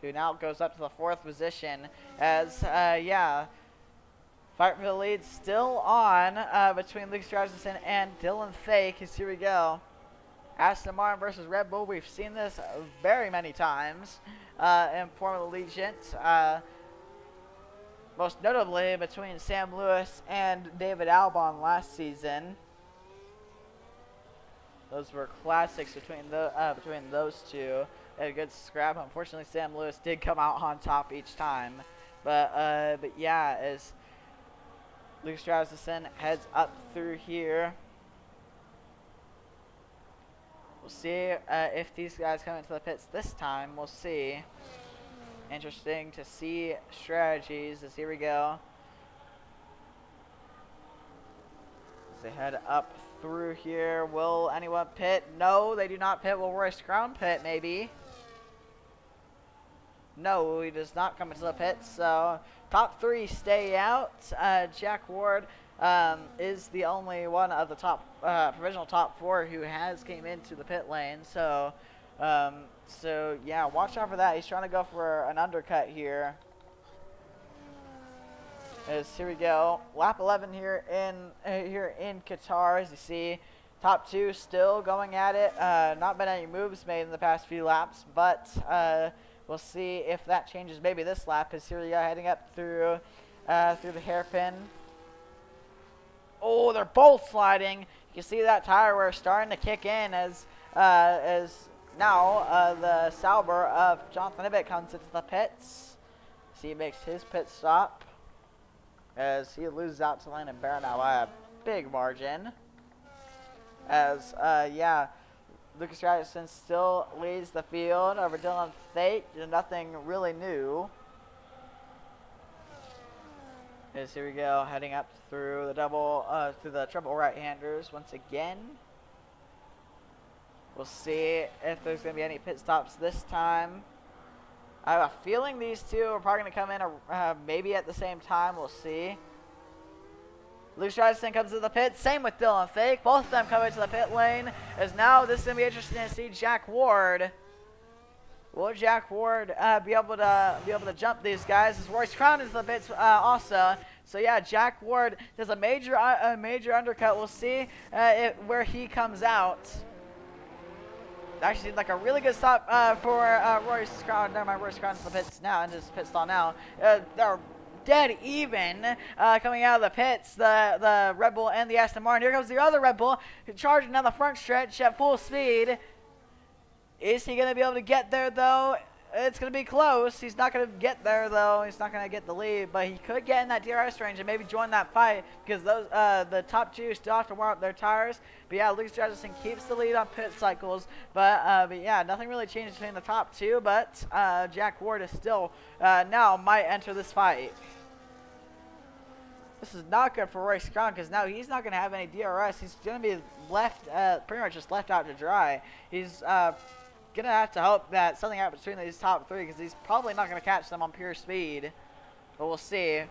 who now goes up to the 4th position. As yeah, fight for the lead still on between Lucas Rasmussen and Dylan Fake. Here we go. Aston Martin versus Red Bull. We've seen this very many times in Formula Allegiant. Most notably between Sam Lewis and David Albon last season. Those were classics between those two. They had a good scrap. Unfortunately, Sam Lewis did come out on top each time. But yeah, as Lucas Rasmussen heads up through here. We'll see if these guys come into the pits this time. We'll see. Interesting to see strategies. As here we go. As they head up through here. Will anyone pit? No, they do not pit. Will Royce Crown pit? Maybe. No, he does not come into the pits. So top 3 stay out. Jack Ward is the only one of the top provisional top 4 who has came into the pit lane. So so yeah, watch out for that. He's trying to go for an undercut here. As here we go, lap 11 here in Qatar. As you see, top 2 still going at it. Not been any moves made in the past few laps, but we'll see if that changes maybe this lap. As here we go, heading up through the hairpin. Oh, they're both sliding. You can see that tire wear starting to kick in as now the Sauber of Jonathan Hibbett comes into the pits. See, he makes his pit stop as he loses out to Landon Baranow by a big margin. As yeah, Lucas Rasmussen still leads the field over Dylan Fake. Nothing really new. As here we go, heading up through the triple right-handers once again. We'll see if there's going to be any pit stops this time. I have a feeling these two are probably going to come in maybe at the same time. We'll see. Luke Stuyvesant comes to the pit. Same with Dylan Fake. Both of them come into the pit lane. As now this is going to be interesting to see Jack Ward. Will Jack Ward be able to jump these guys? As Royce Crown is the pits also. So yeah, Jack Ward does a major undercut. We'll see where he comes out. Actually, like a really good stop for Royce Crown. Never mind, Royce Crown's in the pits now, and his pit stall now. They're dead even coming out of the pits, the Red Bull and the Aston Martin. Here comes the other Red Bull charging down the front stretch at full speed. Is he going to be able to get there, though? It's going to be close. He's not going to get there, though. He's not going to get the lead, but he could get in that DRS range and maybe join that fight because those the top two still have to warm up their tires. But yeah, Luke Stuyvesant keeps the lead on pit cycles. But yeah, nothing really changed between the top two, but Jack Ward is still now might enter this fight. This is not good for Royce Crown because now he's not going to have any DRS. He's going to be left, pretty much just left out to dry. He's going to have to hope that something happens between these top three because he's probably not going to catch them on pure speed. But we'll see.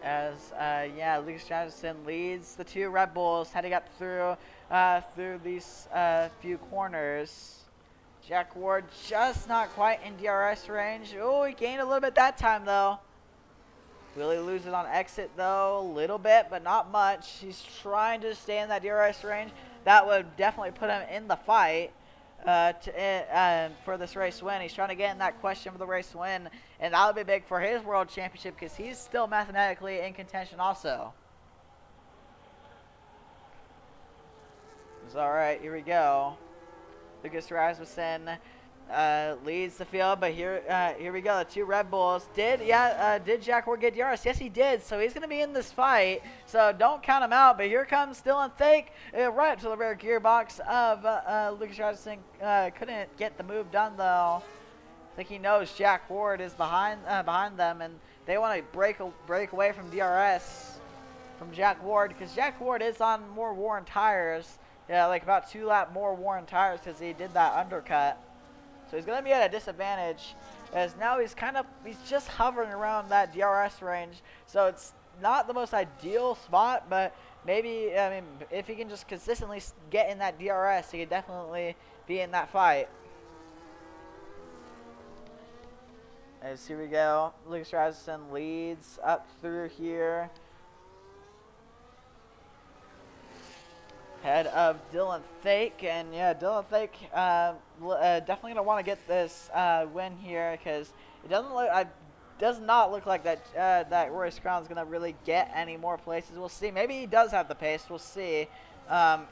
As, yeah, Luke Stuyvesant leads the two Red Bulls heading up through these few corners. Jack Ward just not quite in DRS range. Oh, he gained a little bit that time, though. Will he lose it on exit, though? A little bit, but not much. He's trying to stay in that DRS range. That would definitely put him in the fight for this race win. He's trying to get in that question for the race win, and that would be big for his world championship because he's still mathematically in contention also. It's all right. Here we go. Lucas Rasmussen leads the field, but here we go. The two Red Bulls did Jack Ward get DRS? Yes, he did. So he's going to be in this fight. So don't count him out. But here comes Dylan Fake right up to the rear gearbox of Lucas Rasmussen. Couldn't get the move done though. I think he knows Jack Ward is behind them, and they want to break away from DRS from Jack Ward because Jack Ward is on more worn tires. Yeah, like about 2 lap more worn tires because he did that undercut. So he's going to be at a disadvantage as now he's just hovering around that DRS range. So it's not the most ideal spot, but maybe, I mean, if he can just consistently get in that DRS, he could definitely be in that fight. As here we go. Lucas Rasmussen leads up through here. Head of Dylan Fake, and yeah, Dylan Fake definitely gonna want to get this win here because it does not look like that that Royce Crown's gonna really get any more places. We'll see. Maybe he does have the pace. We'll see.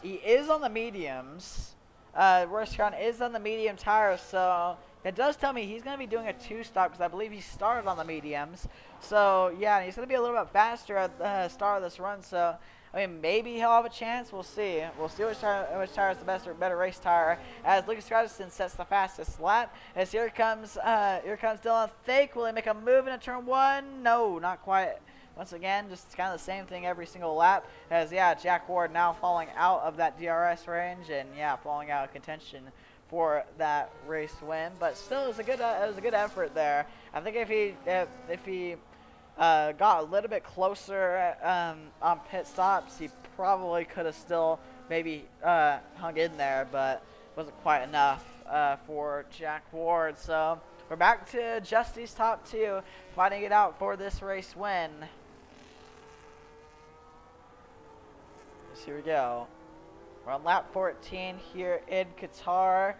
He is on the mediums. Royce Crown is on the medium tires, so it does tell me he's gonna be doing a 2-stop because I believe he started on the mediums. So yeah, he's gonna be a little bit faster at the start of this run. So I mean, maybe he'll have a chance. We'll see. We'll see which tire is the best or better race tire. As Lucas Stuyvesant sets the fastest lap. As here comes Dylan Fake. Will he make a move into turn 1? No, not quite. Once again, just kind of the same thing every single lap. As yeah, Jack Ward now falling out of that DRS range and yeah, falling out of contention for that race win. But still, it was a good effort there. I think if he got a little bit closer on pit stops, he probably could have still maybe hung in there, but wasn't quite enough for Jack Ward. So we're back to just these top two fighting it out for this race win. So here we go. We're on lap 14 here in Qatar.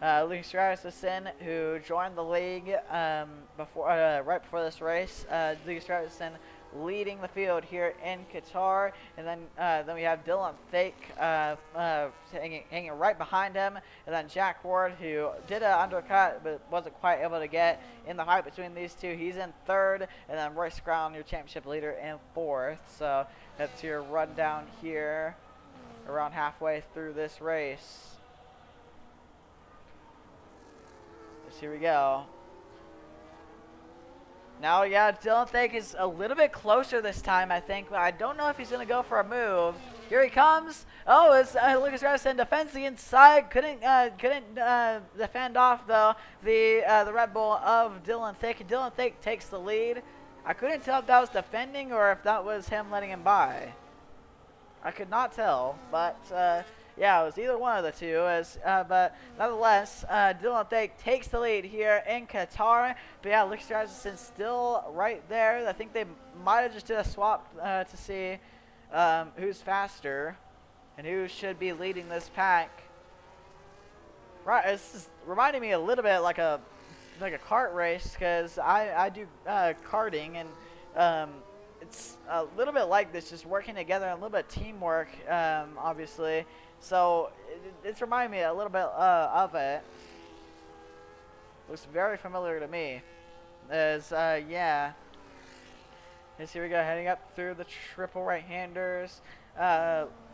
Lucas Rasmussen, who joined the league right before this race. Lucas Rasmussen leading the field here in Qatar, and then we have Dylan Fake hanging right behind him, and then Jack Ward, who did an undercut but wasn't quite able to get in the fight between these two. He's in 3rd, and then Royce Crown, your championship leader, in 4th. So that's your rundown here around halfway through this race. Here we go. Now, yeah, Dylan Fake is a little bit closer this time, I think, but I don't know if he's going to go for a move. Here he comes. Oh, it's Lucas Rasmussen defends the inside. Couldn't defend off though the Red Bull of Dylan Thick. Dylan Thick takes the lead. I couldn't tell if that was defending or if that was him letting him by. I could not tell, but yeah, it was either one of the two. But nonetheless, Dylan Thick takes the lead here in Qatar. But yeah, Lucas Rasmussen still right there. I think they might have just did a swap to see who's faster and who should be leading this pack. Right, this is reminding me a little bit like a kart race, because I do karting, and it's a little bit like this, just working together, and a little bit of teamwork, obviously. So it's reminding me a little bit of it. Looks very familiar to me. Yeah. Yes, here we go, heading up through the triple right-handers.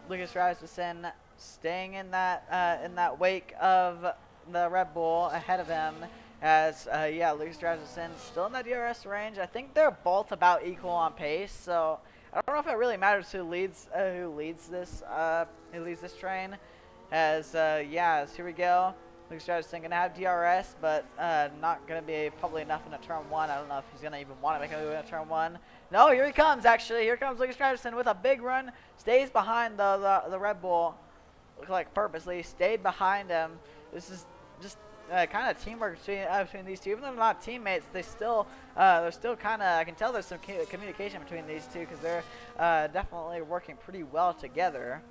Lucas Rasmussen staying in that wake of the Red Bull ahead of him. Yeah, Lucas Rasmussen still in that DRS range. I think they're both about equal on pace, so I don't know if it really matters who leads this train. Yeah, here we go. Lucas Rasmussen gonna have DRS, but not gonna be probably enough in a turn one. I don't know if he's gonna even want to make a move in a turn one. No, here he comes. Actually, here comes Lucas Rasmussen with a big run. Stays behind the Red Bull. Look like purposely stayed behind him. This is just kind of teamwork between these two. Even though they're not teammates, they're still kind of. I can tell there's some communication between these two, because they're definitely working pretty well together.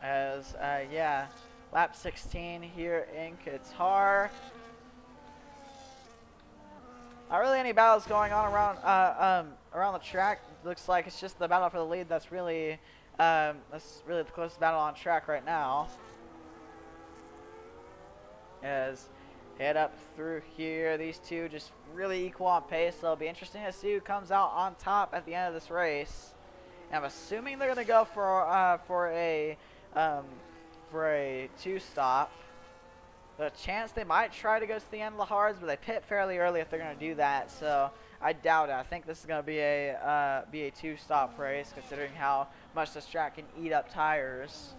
Yeah, lap 16 here in Qatar. Not really any battles going on around the track. Looks like it's just the battle for the lead that's really the closest battle on track right now. As head up through here, these two just really equal on pace. So it'll be interesting to see who comes out on top at the end of this race. And I'm assuming they're gonna go for a two-stop. There's a chance they might try to go to the end of the hards, but they pit fairly early if they're gonna do that. So I doubt it. I think this is gonna be a two-stop race, considering how much this track can eat up tires.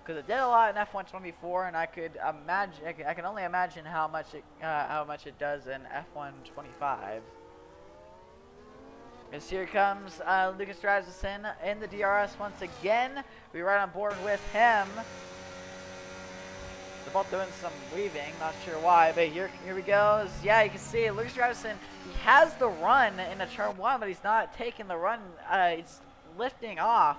Because it did a lot in F1 before, and I could imagine, I can only imagine how much it does in F1 25. As here comes Lucas Rasmussen in the DRS once again. We're right on board with him. They're both doing some weaving, not sure why, but here we go. Yeah, you can see Lucas Rasmussen, he has the run in a turn one, but he's not taking the run. He's lifting off.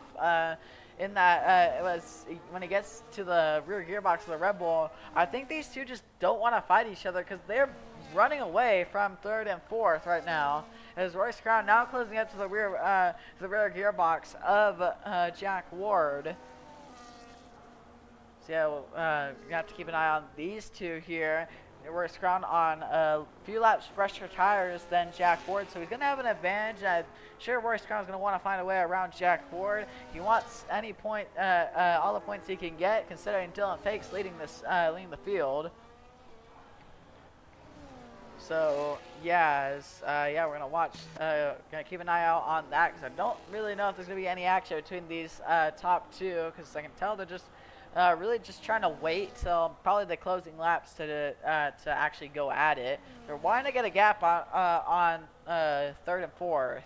In that, it was when he gets to the rear gearbox of the Red Bull. I think these two just don't want to fight each other, because they're running away from third and fourth right now. As Royce Crown now closing up to the rear gearbox of Jack Ward. So yeah, you have to keep an eye on these two here. Royce Crown on a few laps fresher tires than Jack Ward, so he's going to have an advantage. I'm sure Royce Crown is going to want to find a way around Jack Ward. He wants any point, all the points he can get, considering Dylan Fake's leading the field. So yeah, yeah, we're gonna watch, gonna keep an eye out on that, because I don't really know if there's gonna be any action between these top two, because I can tell they're just really just trying to wait till probably the closing laps to actually go at it. They're wanting to get a gap on third and fourth.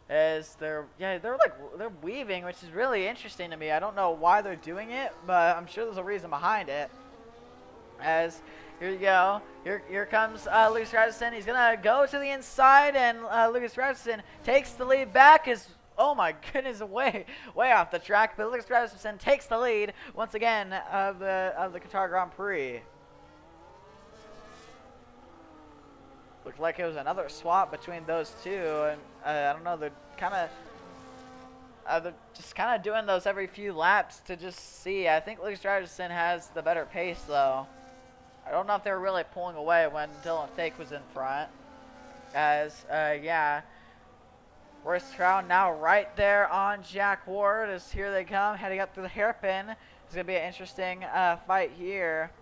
As they're weaving, which is really interesting to me. I don't know why they're doing it, but I'm sure there's a reason behind it. As here you go, here comes Lucas Rasmussen. He's gonna go to the inside, and Lucas Rasmussen takes the lead back. Oh my goodness, way off the track. But Lucas Rasmussen takes the lead once again of the Qatar Grand Prix. Looked like it was another swap between those two, and I don't know. They're just kind of doing those every few laps to just see. I think Lucas Rasmussen has the better pace, though. I don't know if they were really pulling away when Dylan Fake was in front. Yeah. Royce Crown now right there on Jack Ward, as here they come, heading up through the hairpin. It's going to be an interesting fight here.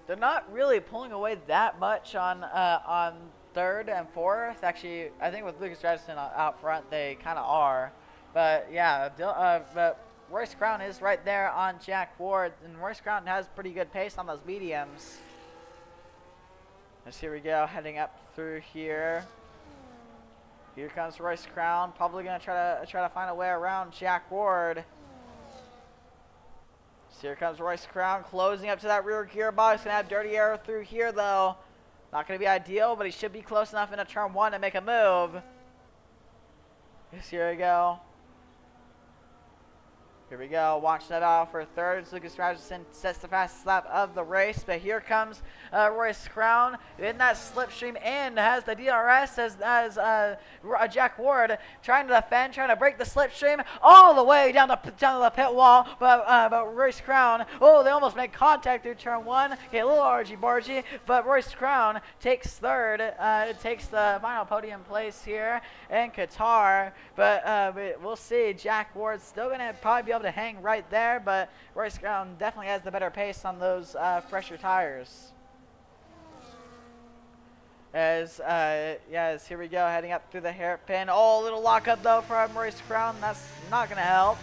They're not really pulling away that much on third and fourth. Actually, I think with Lucas Dredson out front, they kind of are. But yeah, but Royce Crown is right there on Jack Ward, and Royce Crown has pretty good pace on those mediums. As here we go, heading up through here. Here comes Royce Crown, probably gonna try to find a way around Jack Ward. So here comes Royce Crown, closing up to that rear gearbox. Gonna have Dirty Arrow through here though. Not gonna be ideal, but he should be close enough into turn one to make a move. Yes, here we go. Here we go, watch that out for thirds. Lucas Rasmussen sets the fastest lap of the race, but here comes Royce Crown in that slipstream and has the DRS as Jack Ward trying to defend, trying to break the slipstream all the way down to the pit wall, but Royce Crown, oh, they almost make contact through turn one, get a little argy-bargy, but Royce Crown takes third, takes the final podium place here in Qatar, but we'll see. Jack Ward's still going to probably be able to hang right there, but Royce Crown definitely has the better pace on those fresher tires. As here we go, heading up through the hairpin. Oh, little lockup though from Royce Crown. That's not going to help.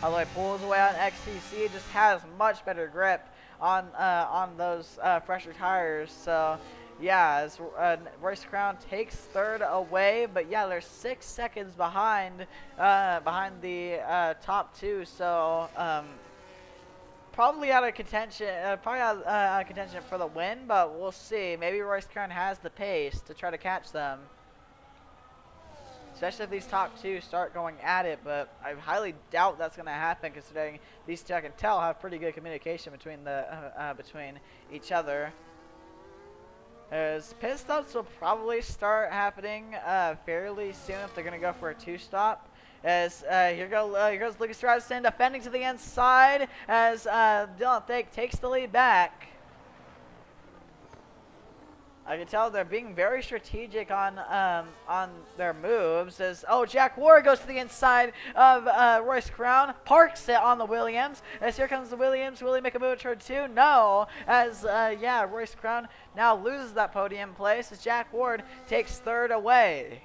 Although he pulls away on XTC, just has much better grip on those fresher tires. So yeah, as Royce Crown takes third away, but yeah, they're 6 seconds behind the top two. So probably out of contention, for the win, but we'll see. Maybe Royce Crown has the pace to try to catch them, especially if these top two start going at it. But I highly doubt that's going to happen, considering these two, I can tell, have pretty good communication between each other. As pit stops will probably start happening fairly soon if they're going to go for a two-stop. As here goes Lucas Rasmussen defending to the inside as Dylan Thake takes the lead back. I can tell they're being very strategic on their moves. As Jack Ward goes to the inside of Royce Crown, parks it on the Williams. As here comes the Williams, will he make a move toward two? No. As Royce Crown now loses that podium place as Jack Ward takes third away.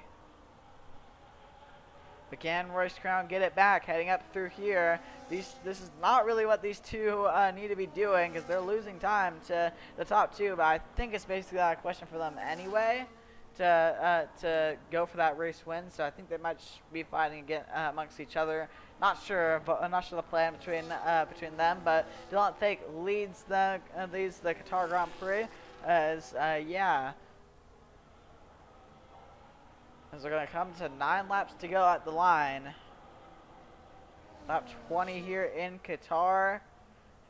But can Royce Crown get it back heading up through here? This is not really what these two need to be doing, because they're losing time to the top two. But I think it's basically a question for them anyway to go for that race win. So I think they might be fighting again amongst each other. Not sure, but I'm not sure the plan between them. But Dylan Thake leads the Qatar Grand Prix as As they're going to come to 9 laps to go at the line. Lap 20 here in Qatar.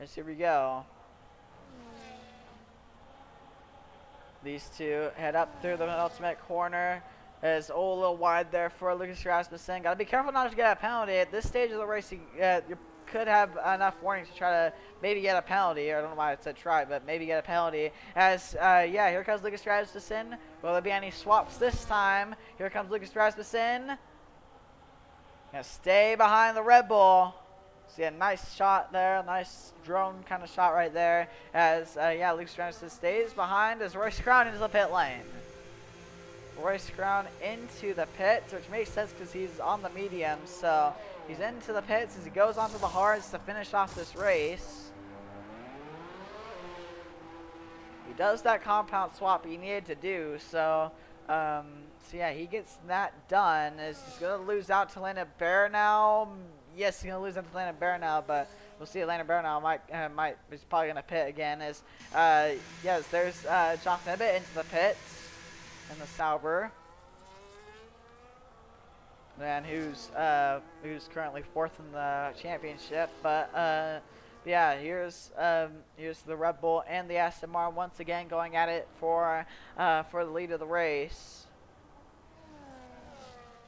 As here we go. These two head up through the penultimate corner. As a little wide there for Lucas Rasmussen. Got to be careful not to get a penalty. At this stage of the race, you could have enough warning to try to maybe get a penalty. I don't know why I said try, but maybe get a penalty. As here comes Lucas Rasmussen. Will there be any swaps this time? Here comes Lucas Rasmussen. Gonna stay behind the Red Bull. See a nice shot there, nice drone kind of shot right there. As Lucas Rasmussen stays behind as Royce Crown into the pit lane. Royce Crown into the pits, which makes sense because he's on the medium. So he's into the pits as he goes onto the hards to finish off this race. He does that compound swap he needed to do. So he gets that done. He's going to lose out to Landon Bear now. Yes, he's going to lose out to Landon Bear now, but we'll see. Landon Bear now he's probably going to pit again. As there's Jonathan Ibbett into the pits. In the Sauber, and who's currently 4th in the championship. But here's the Red Bull and the Aston Martin once again going at it for the lead of the race.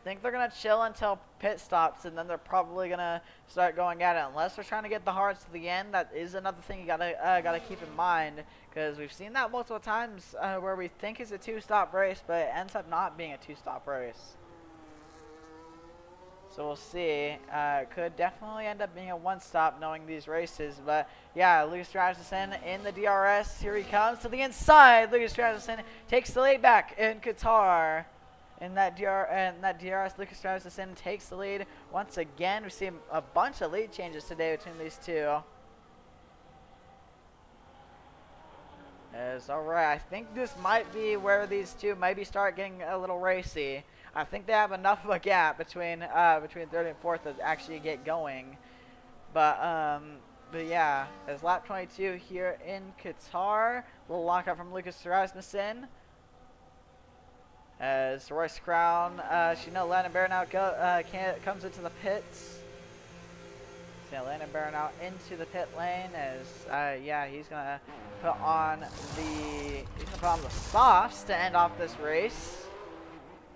I think they're gonna chill until pit stops, and then they're probably gonna start going at it. Unless they're trying to get the hards to the end, that is another thing you gotta keep in mind, because we've seen that multiple times where we think it's a 2-stop race, but it ends up not being a 2-stop race. So we'll see. Could definitely end up being a one-stop knowing these races. But yeah, Lucas Rasmussen in the DRS. Here he comes to the inside. Lucas Rasmussen takes the lead back in Qatar. In that DRS, Lucas Rasmussen takes the lead once again. We see a bunch of lead changes today between these two. Alright, I think this might be where these two maybe start getting a little racy. I think they have enough of a gap between third and fourth to actually get going. But yeah, as lap 22 here in Qatar, little lockout from Lucas Rasmussen. As Royce Crown, Landon Barron now comes into the pits. Landon Barron out into the pit lane as yeah, he's gonna put on the softs to end off this race.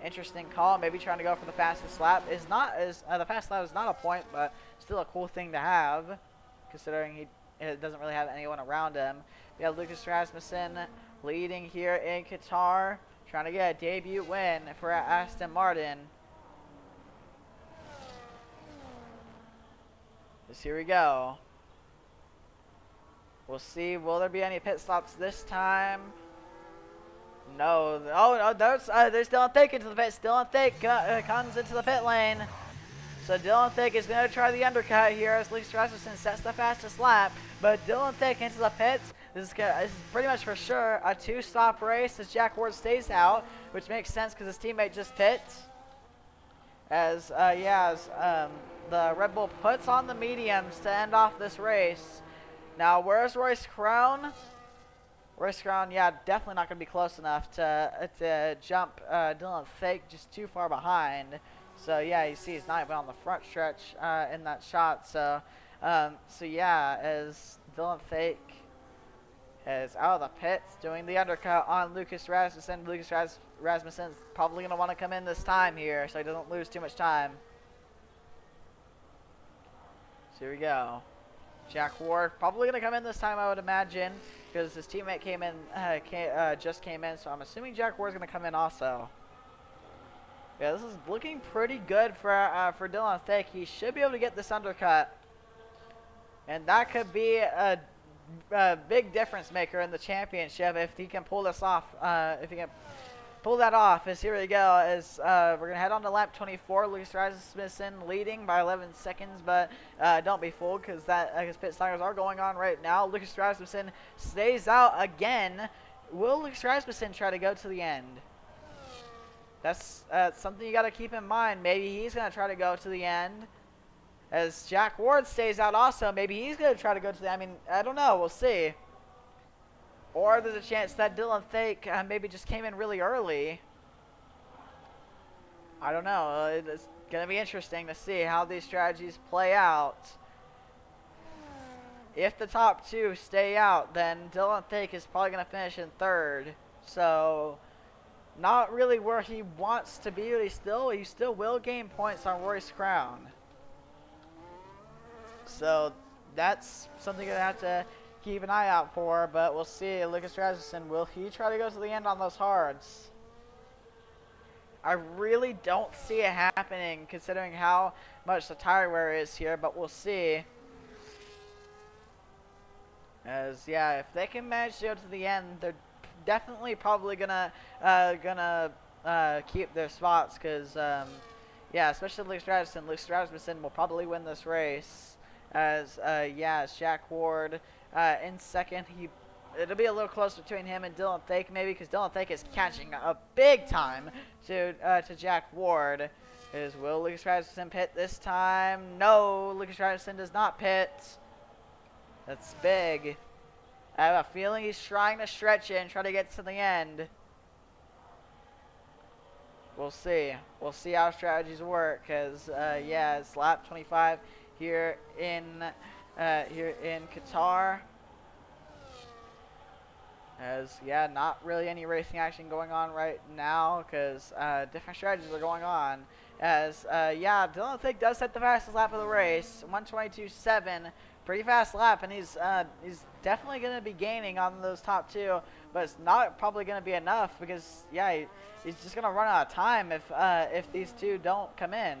Interesting call. Maybe trying to go for the fastest lap is not as the fastest lap is not a point, but still a cool thing to have, considering he doesn't really have anyone around him. We have Lucas Rasmussen leading here in Qatar, trying to get a debut win for Aston Martin. Here we go. We'll see. Will there be any pit stops this time? No. Oh, no. There's Dylan Thick into the pit. Dylan Thick comes into the pit lane. So Dylan Thick is going to try the undercut here as Lucas Rasmussen sets the fastest lap. But Dylan Thick into the pits. This is pretty much for sure a two-stop race as Jack Ward stays out, which makes sense because his teammate just pit. As the Red Bull puts on the mediums to end off this race. Now, where's Royce Crown? Royce Crown, yeah, definitely not going to be close enough to jump Dylan Fake, just too far behind. So, yeah, you see he's not even on the front stretch in that shot. So yeah, as Dylan Fake is out of the pits doing the undercut on Lucas Rasmussen. Lucas Rasmussen's probably going to want to come in this time here so he doesn't lose too much time. So here we go. Jack Ward probably going to come in this time, I would imagine, because his teammate just came in, so I'm assuming Jack Ward's going to come in also. Yeah, this is looking pretty good for Dylan Thick. He should be able to get this undercut, and that could be a big difference maker in the championship if he can pull this off. If he can pull that off, as here we go, as we're going to head on to lap 24. Lucas Rasmussen leading by 11 seconds, but don't be fooled because pit stoppers are going on right now. Lucas Rasmussen stays out again. Will Lucas Rasmussen try to go to the end? That's something you got to keep in mind. Maybe he's going to try to go to the end. As Jack Ward stays out also, maybe he's going to try to go to the end. I mean, I don't know. We'll see. Or there's a chance that Dylan Fake maybe just came in really early. I don't know. It's going to be interesting to see how these strategies play out. If the top two stay out, then Dylan Fake is probably going to finish in third. So, not really where he wants to be, but he still will gain points on Royce Crown. So, that's something you're going to have to keep an eye out for, but we'll see. Lucas Rasmussen, will he try to go to the end on those hards? I really don't see it happening considering how much the tire wear is here, but we'll see. As yeah, if they can manage to go to the end, they're definitely probably gonna keep their spots because yeah, especially Lucas Rasmussen. Lucas Rasmussen will probably win this race. As as Jack Ward in second, it'll be a little closer between him and Dylan Fake maybe because Dylan Fake is catching a big time to Jack Ward. Will Lucas Rasmussen pit this time? No, Lucas Rasmussen does not pit. That's big. I have a feeling he's trying to stretch it and try to get to the end. We'll see. We'll see how strategies work because yeah, it's lap 25 here in Qatar. As yeah, not really any racing action going on right now because different strategies are going on. As yeah, Dylan Fake does set the fastest lap of the race, 1:22.7, pretty fast lap, and he's definitely going to be gaining on those top two, but it's not probably going to be enough because yeah, he's just going to run out of time if these two don't come in.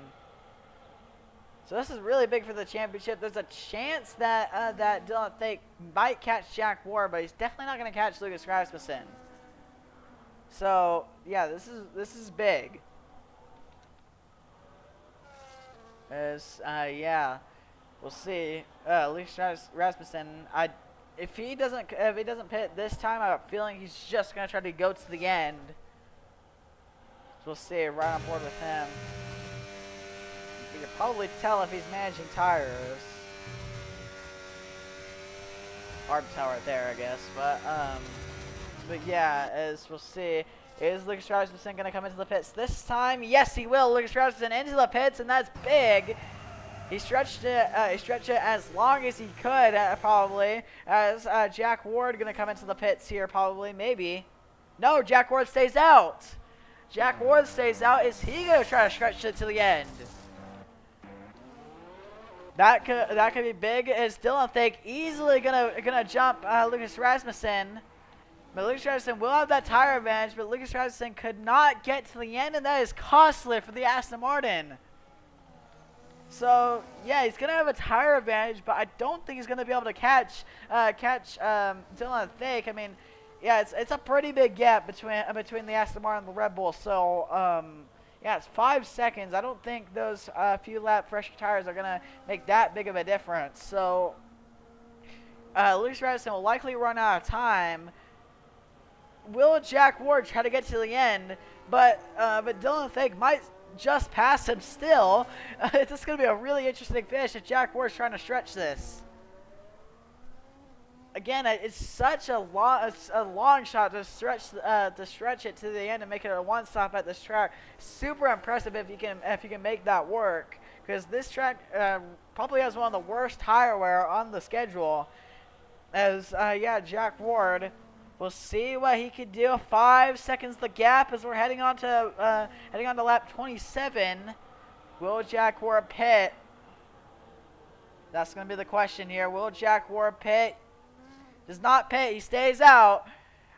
So this is really big for the championship. There's a chance that that Dylan Thake might catch Jack Ward, but he's definitely not going to catch Lucas Rasmussen. So yeah, this is big. Yeah, we'll see. Lucas Rasmussen, if he doesn't pit this time, I have a feeling he's just going to try to go to the end. So we'll see. Right on board with him. You can probably tell if he's managing tires. Hard to tell right there, I guess. But yeah, as we'll see, is Lucas Rasmussen going to come into the pits this time? Yes, he will. Lucas Rasmussen into the pits, and that's big. He stretched it. He stretched it as long as he could, probably. As Jack Ward going to come into the pits here, probably, maybe. No, Jack Ward stays out. Jack Ward stays out. Is he going to try to stretch it to the end? That could be big. Is Dylan Thake easily gonna jump Lucas Rasmussen? But Lucas Rasmussen will have that tire advantage, but Lucas Rasmussen could not get to the end, and that is costly for the Aston Martin. So yeah, he's gonna have a tire advantage, but I don't think he's gonna be able to catch Dylan Thake. I mean, yeah, it's a pretty big gap between the Aston Martin and the Red Bull. So yeah, it's 5 seconds. I don't think those few lap fresher tires are going to make that big of a difference. So, Lucas Rasmussen will likely run out of time. Will Jack Ward try to get to the end? But Dylan Thake might just pass him still. It's going to be a really interesting finish if Jack Ward's trying to stretch this. Again, it's such a long shot to stretch it to the end and make it a one-stop at this track. Super impressive if you can make that work, because this track probably has one of the worst tire wear on the schedule. As yeah, Jack Ward, we'll see what he can do. 5 seconds the gap as we're heading on to lap 27. Will Jack Ward pit? That's going to be the question here. Will Jack Ward pit? Does not pit. He stays out.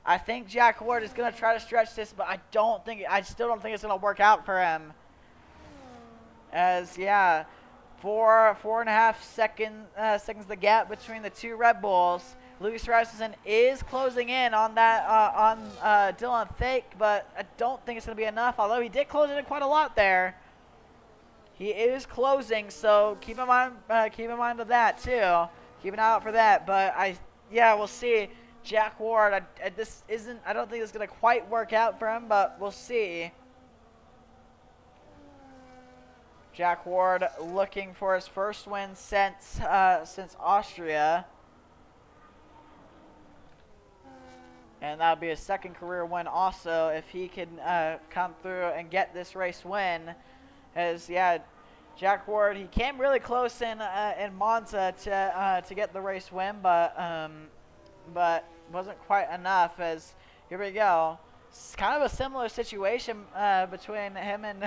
I think Jack Ward is going to try to stretch this, but I still don't think it's going to work out for him. As yeah, 4.5 seconds the gap between the two Red Bulls. Lucas Rasmussen is closing in on that Dylan Thake, but I don't think it's going to be enough. Although he did close in quite a lot there. He is closing, so keep in mind of that too. Keep an eye out for that. But yeah, we'll see. Jack Ward, I don't think it's going to quite work out for him, but we'll see. Jack Ward looking for his first win since Austria. And that'll be his second career win also if he can come through and get this race win. As yeah, Jack Ward, he came really close in Monza to get the race win, but wasn't quite enough. As here we go, it's kind of a similar situation between him and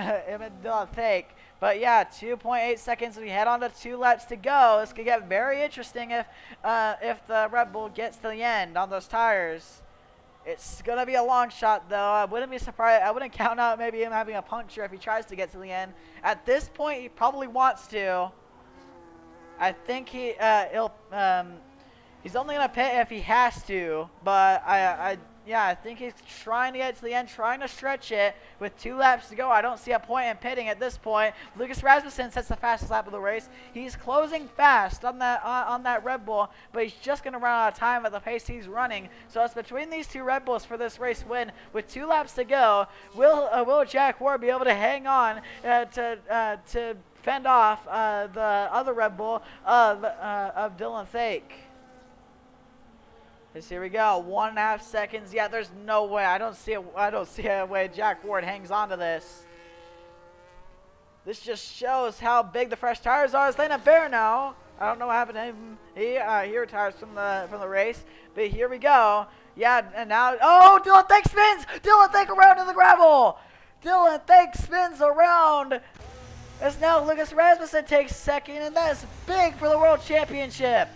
Dylan Thake. But yeah, 2.8 seconds. We head on to 2 laps to go. This could get very interesting if the Red Bull gets to the end on those tires. It's going to be a long shot, though. I wouldn't be surprised. I wouldn't count out maybe him having a puncture if he tries to get to the end. At this point, he probably wants to. I think he's only going to pit if he has to. But yeah, I think he's trying to get to the end, trying to stretch it with 2 laps to go. I don't see a point in pitting at this point. Lucas Rasmussen sets the fastest lap of the race. He's closing fast on that Red Bull, but he's just going to run out of time at the pace he's running. So it's between these 2 Red Bulls for this race win with 2 laps to go. Will Jack Ward be able to hang on to fend off the other Red Bull of Dylan Thake? Here we go, 1.5 seconds. Yeah, there's no way. I don't see a way Jack Ward hangs on to this. This just shows how big the fresh tires are. It's Lena Bear now. I don't know what happened to him. He retires from the race. But here we go. Yeah, and now Dylan Thake spins. Dylan Thake around in the gravel. Dylan Thake spins around. As now Lucas Rasmussen takes second, and that is big for the World Championship.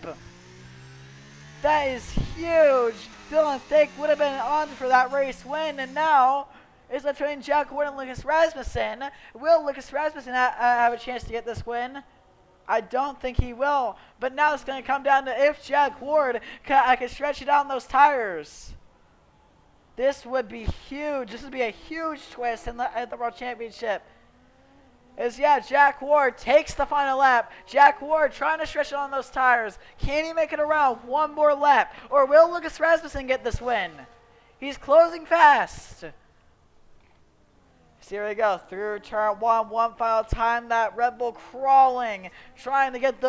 That is huge. Dylan Thake would have been on for that race win, and now it's between Jack Ward and Lucas Rasmussen. Will Lucas Rasmussen have a chance to get this win? I don't think he will. But now it's going to come down to if Jack Ward can stretch it out on those tires. This would be huge. This would be a huge twist in the World Championship. Jack Ward takes the final lap. Jack Ward trying to stretch it on those tires. Can he make it around one more lap? Or will Lucas Rasmussen get this win? He's closing fast. So here we go, through turn one final time. That Red Bull crawling, trying to get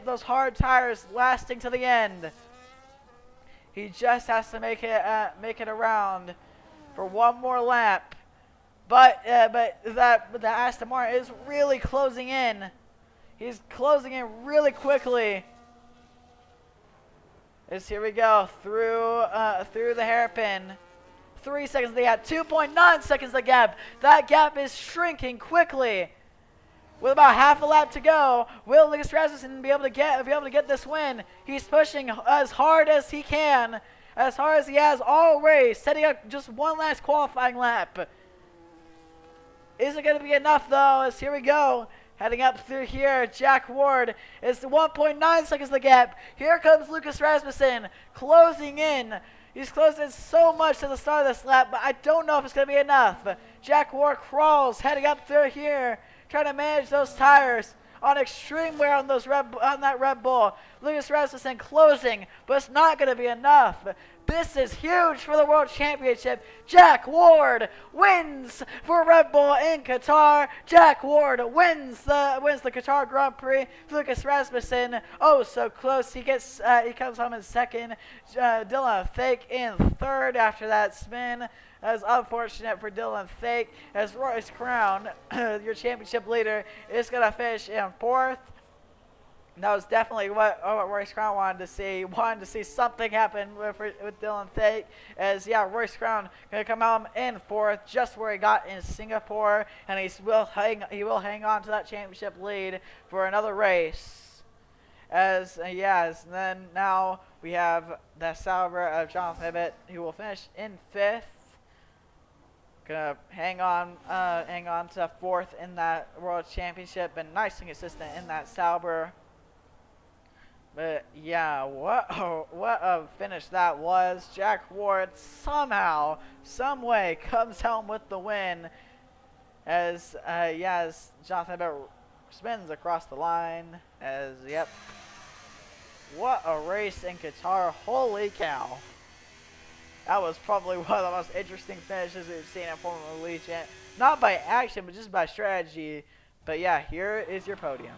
those hard tires lasting to the end. He just has to make it around for one more lap. But the Aston Martin is really closing in. He's closing in really quickly. Here we go, through the hairpin. 3 seconds the gap, 2.9 seconds the gap. That gap is shrinking quickly. With about half a lap to go, will Lucas Rasmussen be able to get this win? He's pushing as hard as he can, as hard as he has all race, setting up just one last qualifying lap. Is it going to be enough though? Here we go. Heading up through here, Jack Ward is 1.9 seconds the gap. Here comes Lucas Rasmussen closing in. He's closing in so much to the start of this lap, but I don't know if it's going to be enough. Jack Ward crawls, heading up through here, trying to manage those tires on extreme wear on that Red Bull. Lucas Rasmussen closing, but it's not going to be enough. This is huge for the World Championship. Jack Ward wins for Red Bull in Qatar. Jack Ward wins the Qatar Grand Prix. Lucas Rasmussen, oh so close. He comes home in second. Dylan Fake in third after that spin. That was unfortunate for Dylan Fake, as Royce Crown, your championship leader, is going to finish in fourth. That was definitely what Royce Crown wanted to see. He wanted to see something happen with Dylan Fake. Royce Crown going to come home in fourth, just where he got in Singapore, and he will hang on to that championship lead for another race. And then now we have the Sauber of Jonathan Hibbett, who will finish in fifth. Gonna hang on to fourth in that World Championship, and nice and consistent in that Sauber. But yeah, what a finish that was. Jack Ward somehow, some way, comes home with the win. As Jonathan Hibbett spins across the line. What a race in Qatar! Holy cow! That was probably one of the most interesting finishes we've seen in Formula Allegiant. Not by action, but just by strategy. But yeah, here is your podium.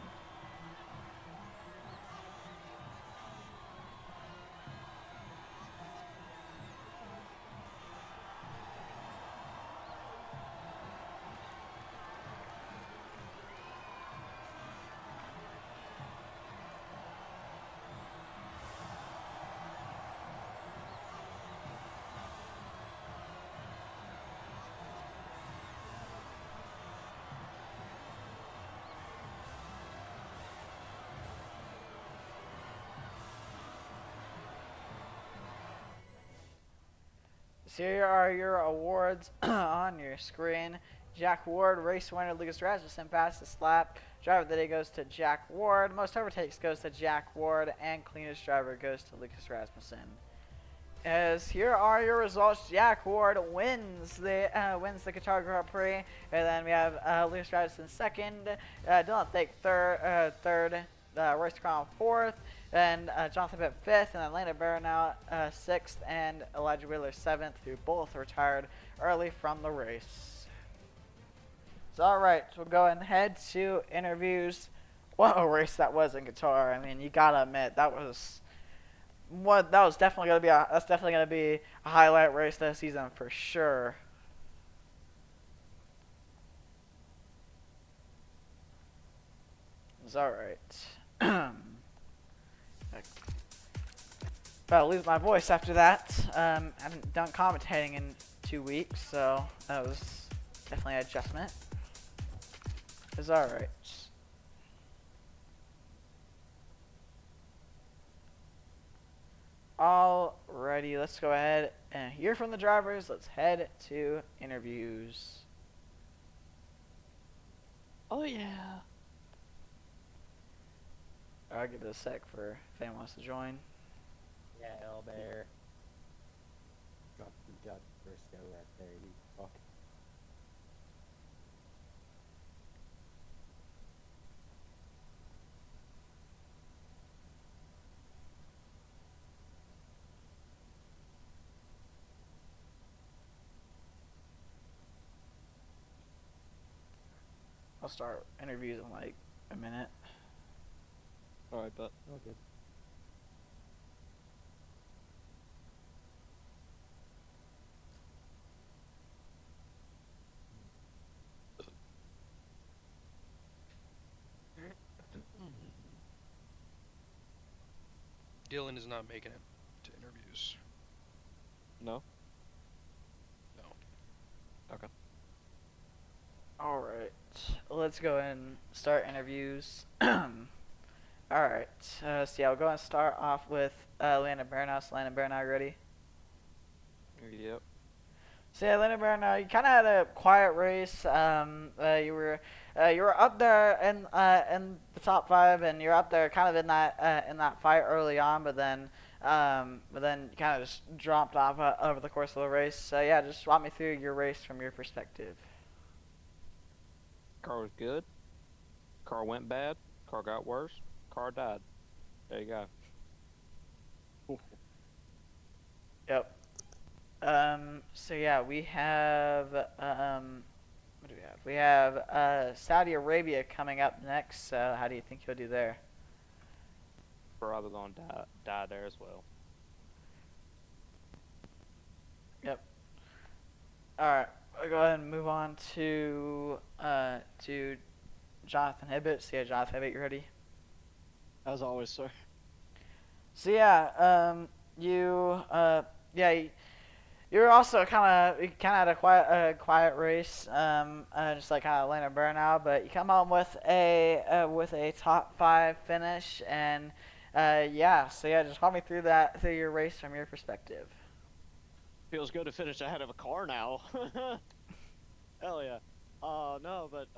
So here are your awards on your screen. Jack Ward, race winner. Lucas Rasmussen, fastest lap. Driver of the day goes to Jack Ward. Most overtakes goes to Jack Ward, and cleanest driver goes to Lucas Rasmussen. As here are your results. Jack Ward wins the Qatar Grand Prix, and then we have Lucas Rasmussen second, Dylan Fake third, Royce Crown fourth, and Jonathan Hibbett fifth, and then Landon Barrow sixth, and Elijah Wheeler seventh, who both retired early from the race. So alright, so we'll go ahead to interviews. What a race that was in Qatar. I mean, you gotta admit that was definitely gonna be a highlight race this season for sure. It's alright. I'll lose my voice after that. I haven't done commentating in 2 weeks, so that was definitely an adjustment. It's alright. Alrighty, let's go ahead and hear from the drivers. Let's head to interviews. Oh yeah. I'll give it a sec for if anyone wants to join. Yeah, L Bear. Got the first go right there. You fuck. I'll start interviews in like a minute. Alright, but Okay. Dylan is not making it to interviews. no. No. Okay. Alright, let's go and start interviews. Alright, so yeah, we'll go and start off with Landon Burnhouse. Landon Burnhouse, ready? Yep. So yeah, Landon Burnhouse, you kind of had a quiet race. You were up there in the top 5, and you're up there kind of in that fight early on, but then you kind of just dropped off over the course of the race. So yeah, just walk me through your race from your perspective. Car was good. Car went bad. Car got worse. Car died. There you go. Yep. So yeah, we have what do we have? We have Saudi Arabia coming up next. So how do you think you'll do there? Probably gonna die there as well. Yep. All right. We'll go ahead and move on to Jonathan Hibbett. So yeah, Jonathan Hibbett, you ready? As always, sir. So yeah, you're also kind of had a quiet race, just like kind of Landon Burnout, but you come on with a top 5 finish, and yeah, so yeah, just walk me through your race from your perspective. Feels good to finish ahead of a car now. Hell yeah. No, but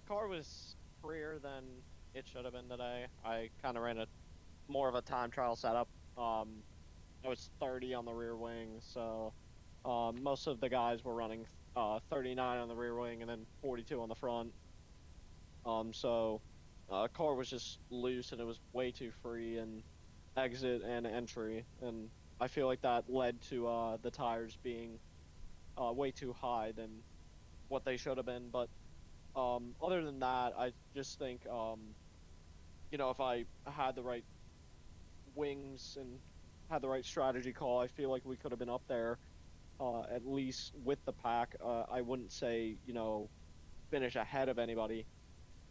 car was freer than it should have been today. I kind of ran more of a time trial setup. I was 30 on the rear wing, so most of the guys were running 39 on the rear wing and then 42 on the front. So car was just loose and it was way too free in exit and entry, and I feel like that led to the tires being way too high than what they should have been. But other than that, I just think if I had the right wings and had the right strategy call, I feel like we could have been up there at least with the pack. I wouldn't say finish ahead of anybody,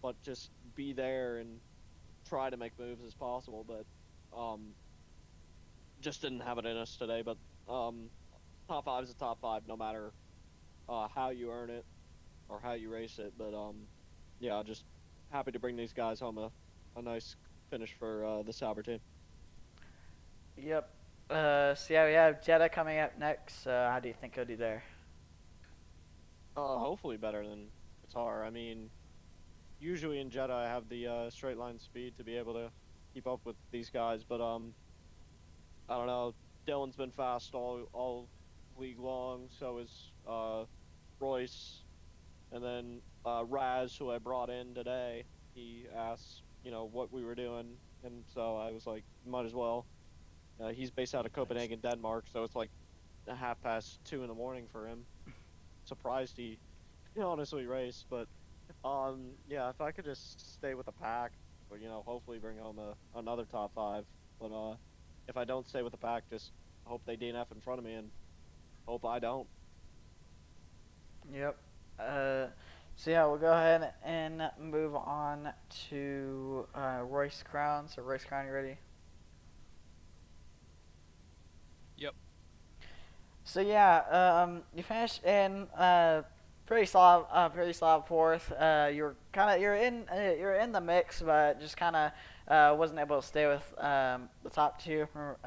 but just be there and try to make moves as possible. But just didn't have it in us today. But top 5 is a top 5 no matter how you earn it or how you race it. But yeah, just happy to bring these guys home a nice finish for the Sauber team. Yep. So yeah, we have Jeddah coming up next. How do you think he'll do there? Hopefully better than Qatar. I mean, usually in Jeddah I have the straight line speed to be able to keep up with these guys, but I don't know. Dylan's been fast all league long. So is Royce, and then Raz, who I brought in today. He asked what we were doing, and so I was like, might as well. He's based out of Copenhagen, Denmark, so it's like 2:30 in the morning for him. Surprised he honestly raced, but yeah, if I could just stay with the pack, or hopefully bring home another top 5. But if I don't stay with the pack, just hope they DNF in front of me and hope I don't. Yep. So yeah, we'll go ahead and move on to Royce Crown. So Royce Crown, you ready? Yep. So yeah, you finished in pretty solid 4th. You're in the mix, but just kind of wasn't able to stay with the top 2 for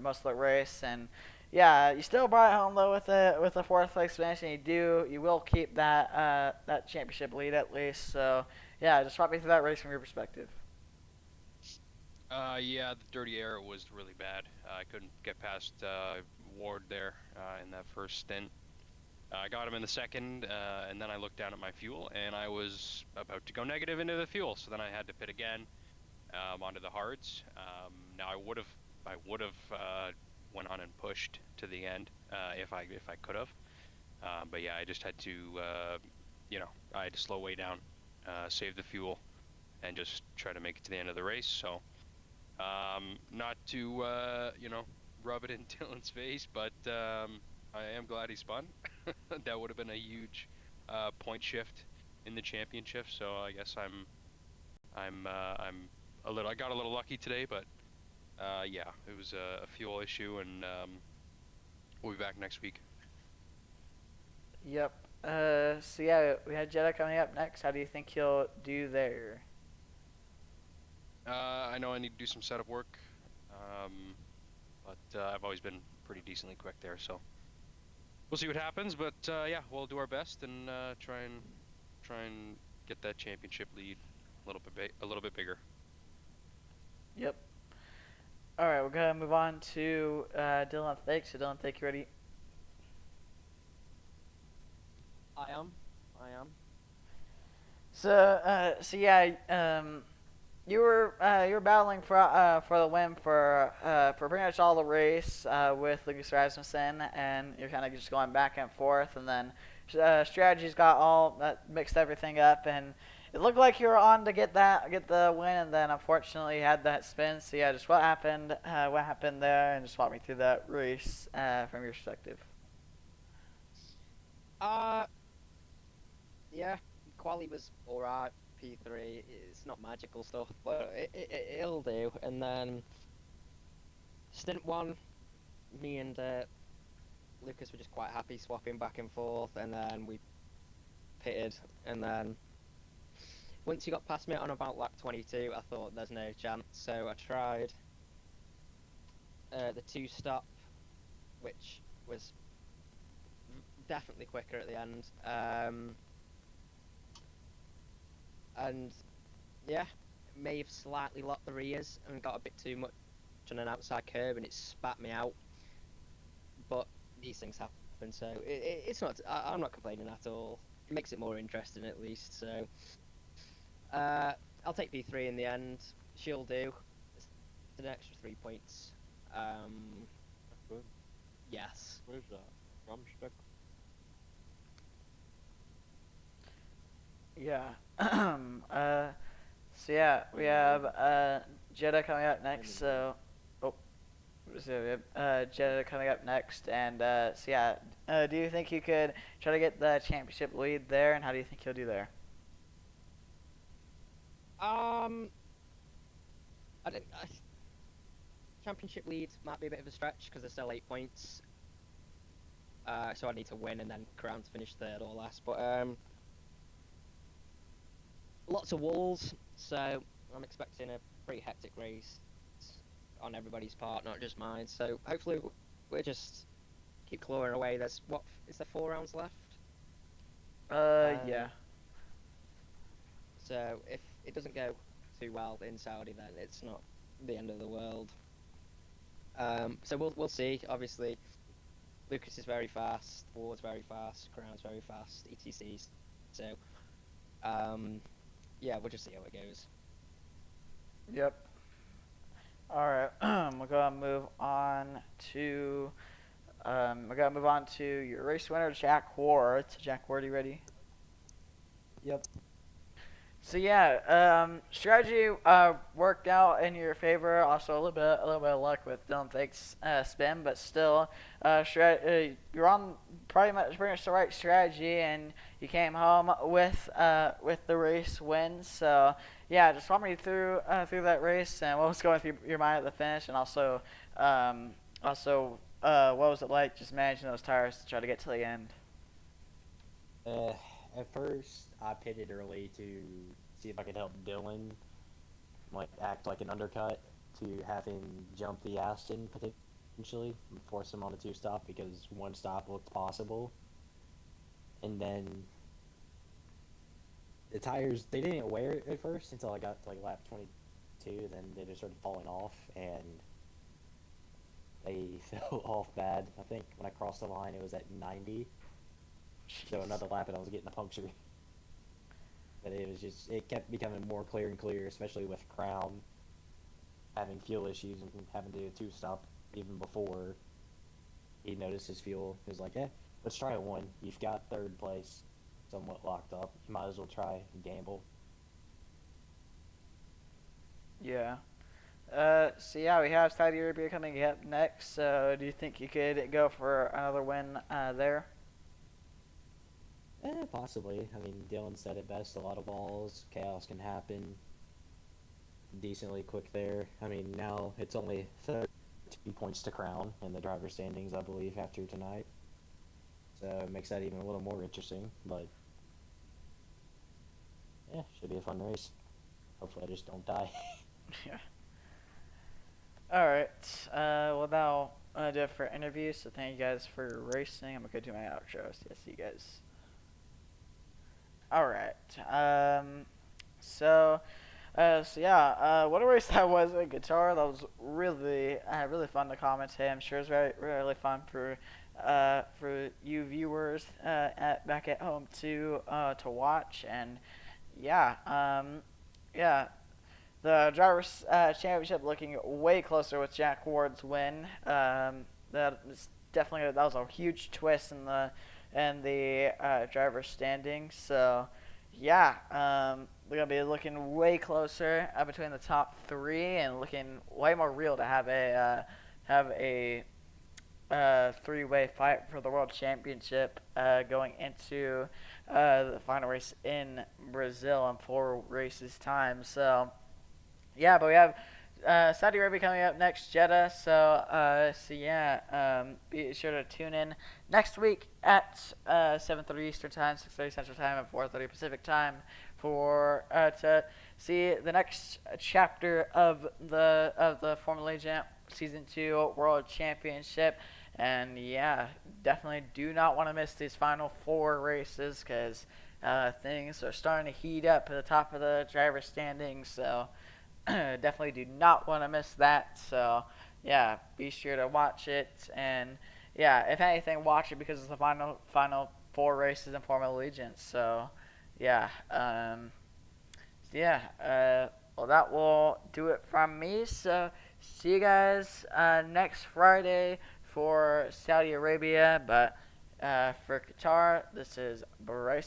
most of the race. And yeah, you still brought it home though with a 4th place finish, and you will keep that championship lead at least. So yeah, just walk me through that race from your perspective. Yeah, the dirty air was really bad. I couldn't get past Ward there in that first stint. I got him in the second, and then I looked down at my fuel, and I was about to go negative into the fuel. So then I had to pit again onto the hards. Now I would have went on and pushed to the end if I could have. But yeah, I just had to, I had to slow way down, save the fuel, and just try to make it to the end of the race. So, not to, rub it in Dylan's face, but I am glad he spun. That would have been a huge point shift in the championship. So I guess I'm I got a little lucky today, but yeah, it was a fuel issue, and we'll be back next week. Yep. So yeah, we had Jeddah coming up next. How do you think he'll do there? I know I need to do some setup work, but I've always been pretty decently quick there, so we'll see what happens. But yeah, we'll do our best and try and get that championship lead a little bit bigger. Yep. All right, we're gonna move on to Dylan Thake. So Dylan Thake, you ready? I am. I am. So yeah, you were battling for the win for pretty much all the race with Lucas Rasmussen, and you're kind of just going back and forth, and then strategies got all mixed everything up, and it looked like you were on to get the win, and then unfortunately you had that spin. So yeah, just what happened there, and just walk me through that race from your perspective. Yeah, quali was alright. P3, it's not magical stuff, but it'll do. And then stint 1, me and Lucas were just quite happy swapping back and forth, and then we pitted, and then once you got past me on about lap 22, I thought there's no chance, so I tried the 2-stop, which was definitely quicker at the end. And yeah, may have slightly locked the rears and got a bit too much on an outside curb, and it spat me out. But these things happen, so it's not. I'm not complaining at all. It makes it more interesting at least. So I'll take P3 in the end. She'll do. It's an extra 3 points. That's good. Yes. Where's that? Drumstick? Yeah. So yeah, we have Jeddah coming up next. So, so we have Jeddah coming up next, and so yeah, do you think you could try to get the championship lead there, and how do you think you'll do there? Championship lead might be a bit of a stretch because there's still 8 points. So I need to win and then Crown to finish third or last. But lots of walls, so I'm expecting a pretty hectic race on everybody's part, not just mine. So hopefully we'll just keep clawing away. There's what is there 4 rounds left? Yeah. So if it doesn't go too well in Saudi, then it's not the end of the world. So we'll see. Obviously, Lucas is very fast, Ward's very fast, Crown's very fast, ETCs. So yeah, we'll just see how it goes. Yep. All right. We're gonna move on to your race winner, Jack Ward. Jack Ward, you ready? Yep. So yeah, strategy worked out in your favor. Also a little bit of luck with Dylan Thake's spin, but still, you're on pretty much the right strategy, and you came home with the race win. So yeah, just walk me through that race and what was going through your mind at the finish, and also what was it like just managing those tires to try to get to the end? At first, I pitted early to see if I could help Dylan, like act like an undercut to have him jump the Aston potentially, and force him on a 2-stop because 1 stop looked possible. And then the tires, they didn't wear it at first until I got to like lap 22 92, then they just started falling off, and they fell off bad. I think when I crossed the line, it was at 90. So another lap, and I was getting a puncture. But it kept becoming more clear and clear, especially with Crown having fuel issues and having to do a two-stop even before he noticed his fuel. He was like, let's try one. You've got third place somewhat locked up. You might as well try and gamble. Yeah. So yeah, we have Saudi Arabia coming up next. So do you think you could go for another win there? Possibly. I mean, Dylan said it best. A lot of balls, chaos can happen. Decently quick there. I mean, now it's only 32 points to Crown in the driver's standings, I believe, after tonight. So it makes that even a little more interesting. But yeah, should be a fun race. Hopefully, I just don't die. Yeah. All right. Well, that'll do it for interviews. So thank you guys for racing. I'm gonna go do my outro. So yeah, see you guys. All right. So yeah. What a race that was at Qatar. That was really really fun to commentate. I'm sure it's really fun for you viewers back at home to watch. And yeah. Yeah. The Drivers' Championship looking way closer with Jack Ward's win. That was a huge twist in the Drivers' standings. So yeah, they're gonna be looking way closer between the top three, and looking way more real to have a three-way fight for the World Championship going into the final race in Brazil in 4 races time. So. Yeah, but we have Saudi Arabia coming up next, Jeddah. So yeah, be sure to tune in next week at 7:30 Eastern Time, 6:30 Central Time, and 4:30 Pacific Time for to see the next chapter of the Formula Allegiant Season 2 World Championship. And yeah, definitely do not want to miss these final 4 races, because things are starting to heat up at the top of the driver standings. So. Definitely do not want to miss that. So yeah, be sure to watch it. And yeah, if anything, watch it because it's the final 4 races in Formula Allegiant. So yeah, well, that will do it from me. So see you guys next Friday for Saudi Arabia. But for Qatar, this is Bryce.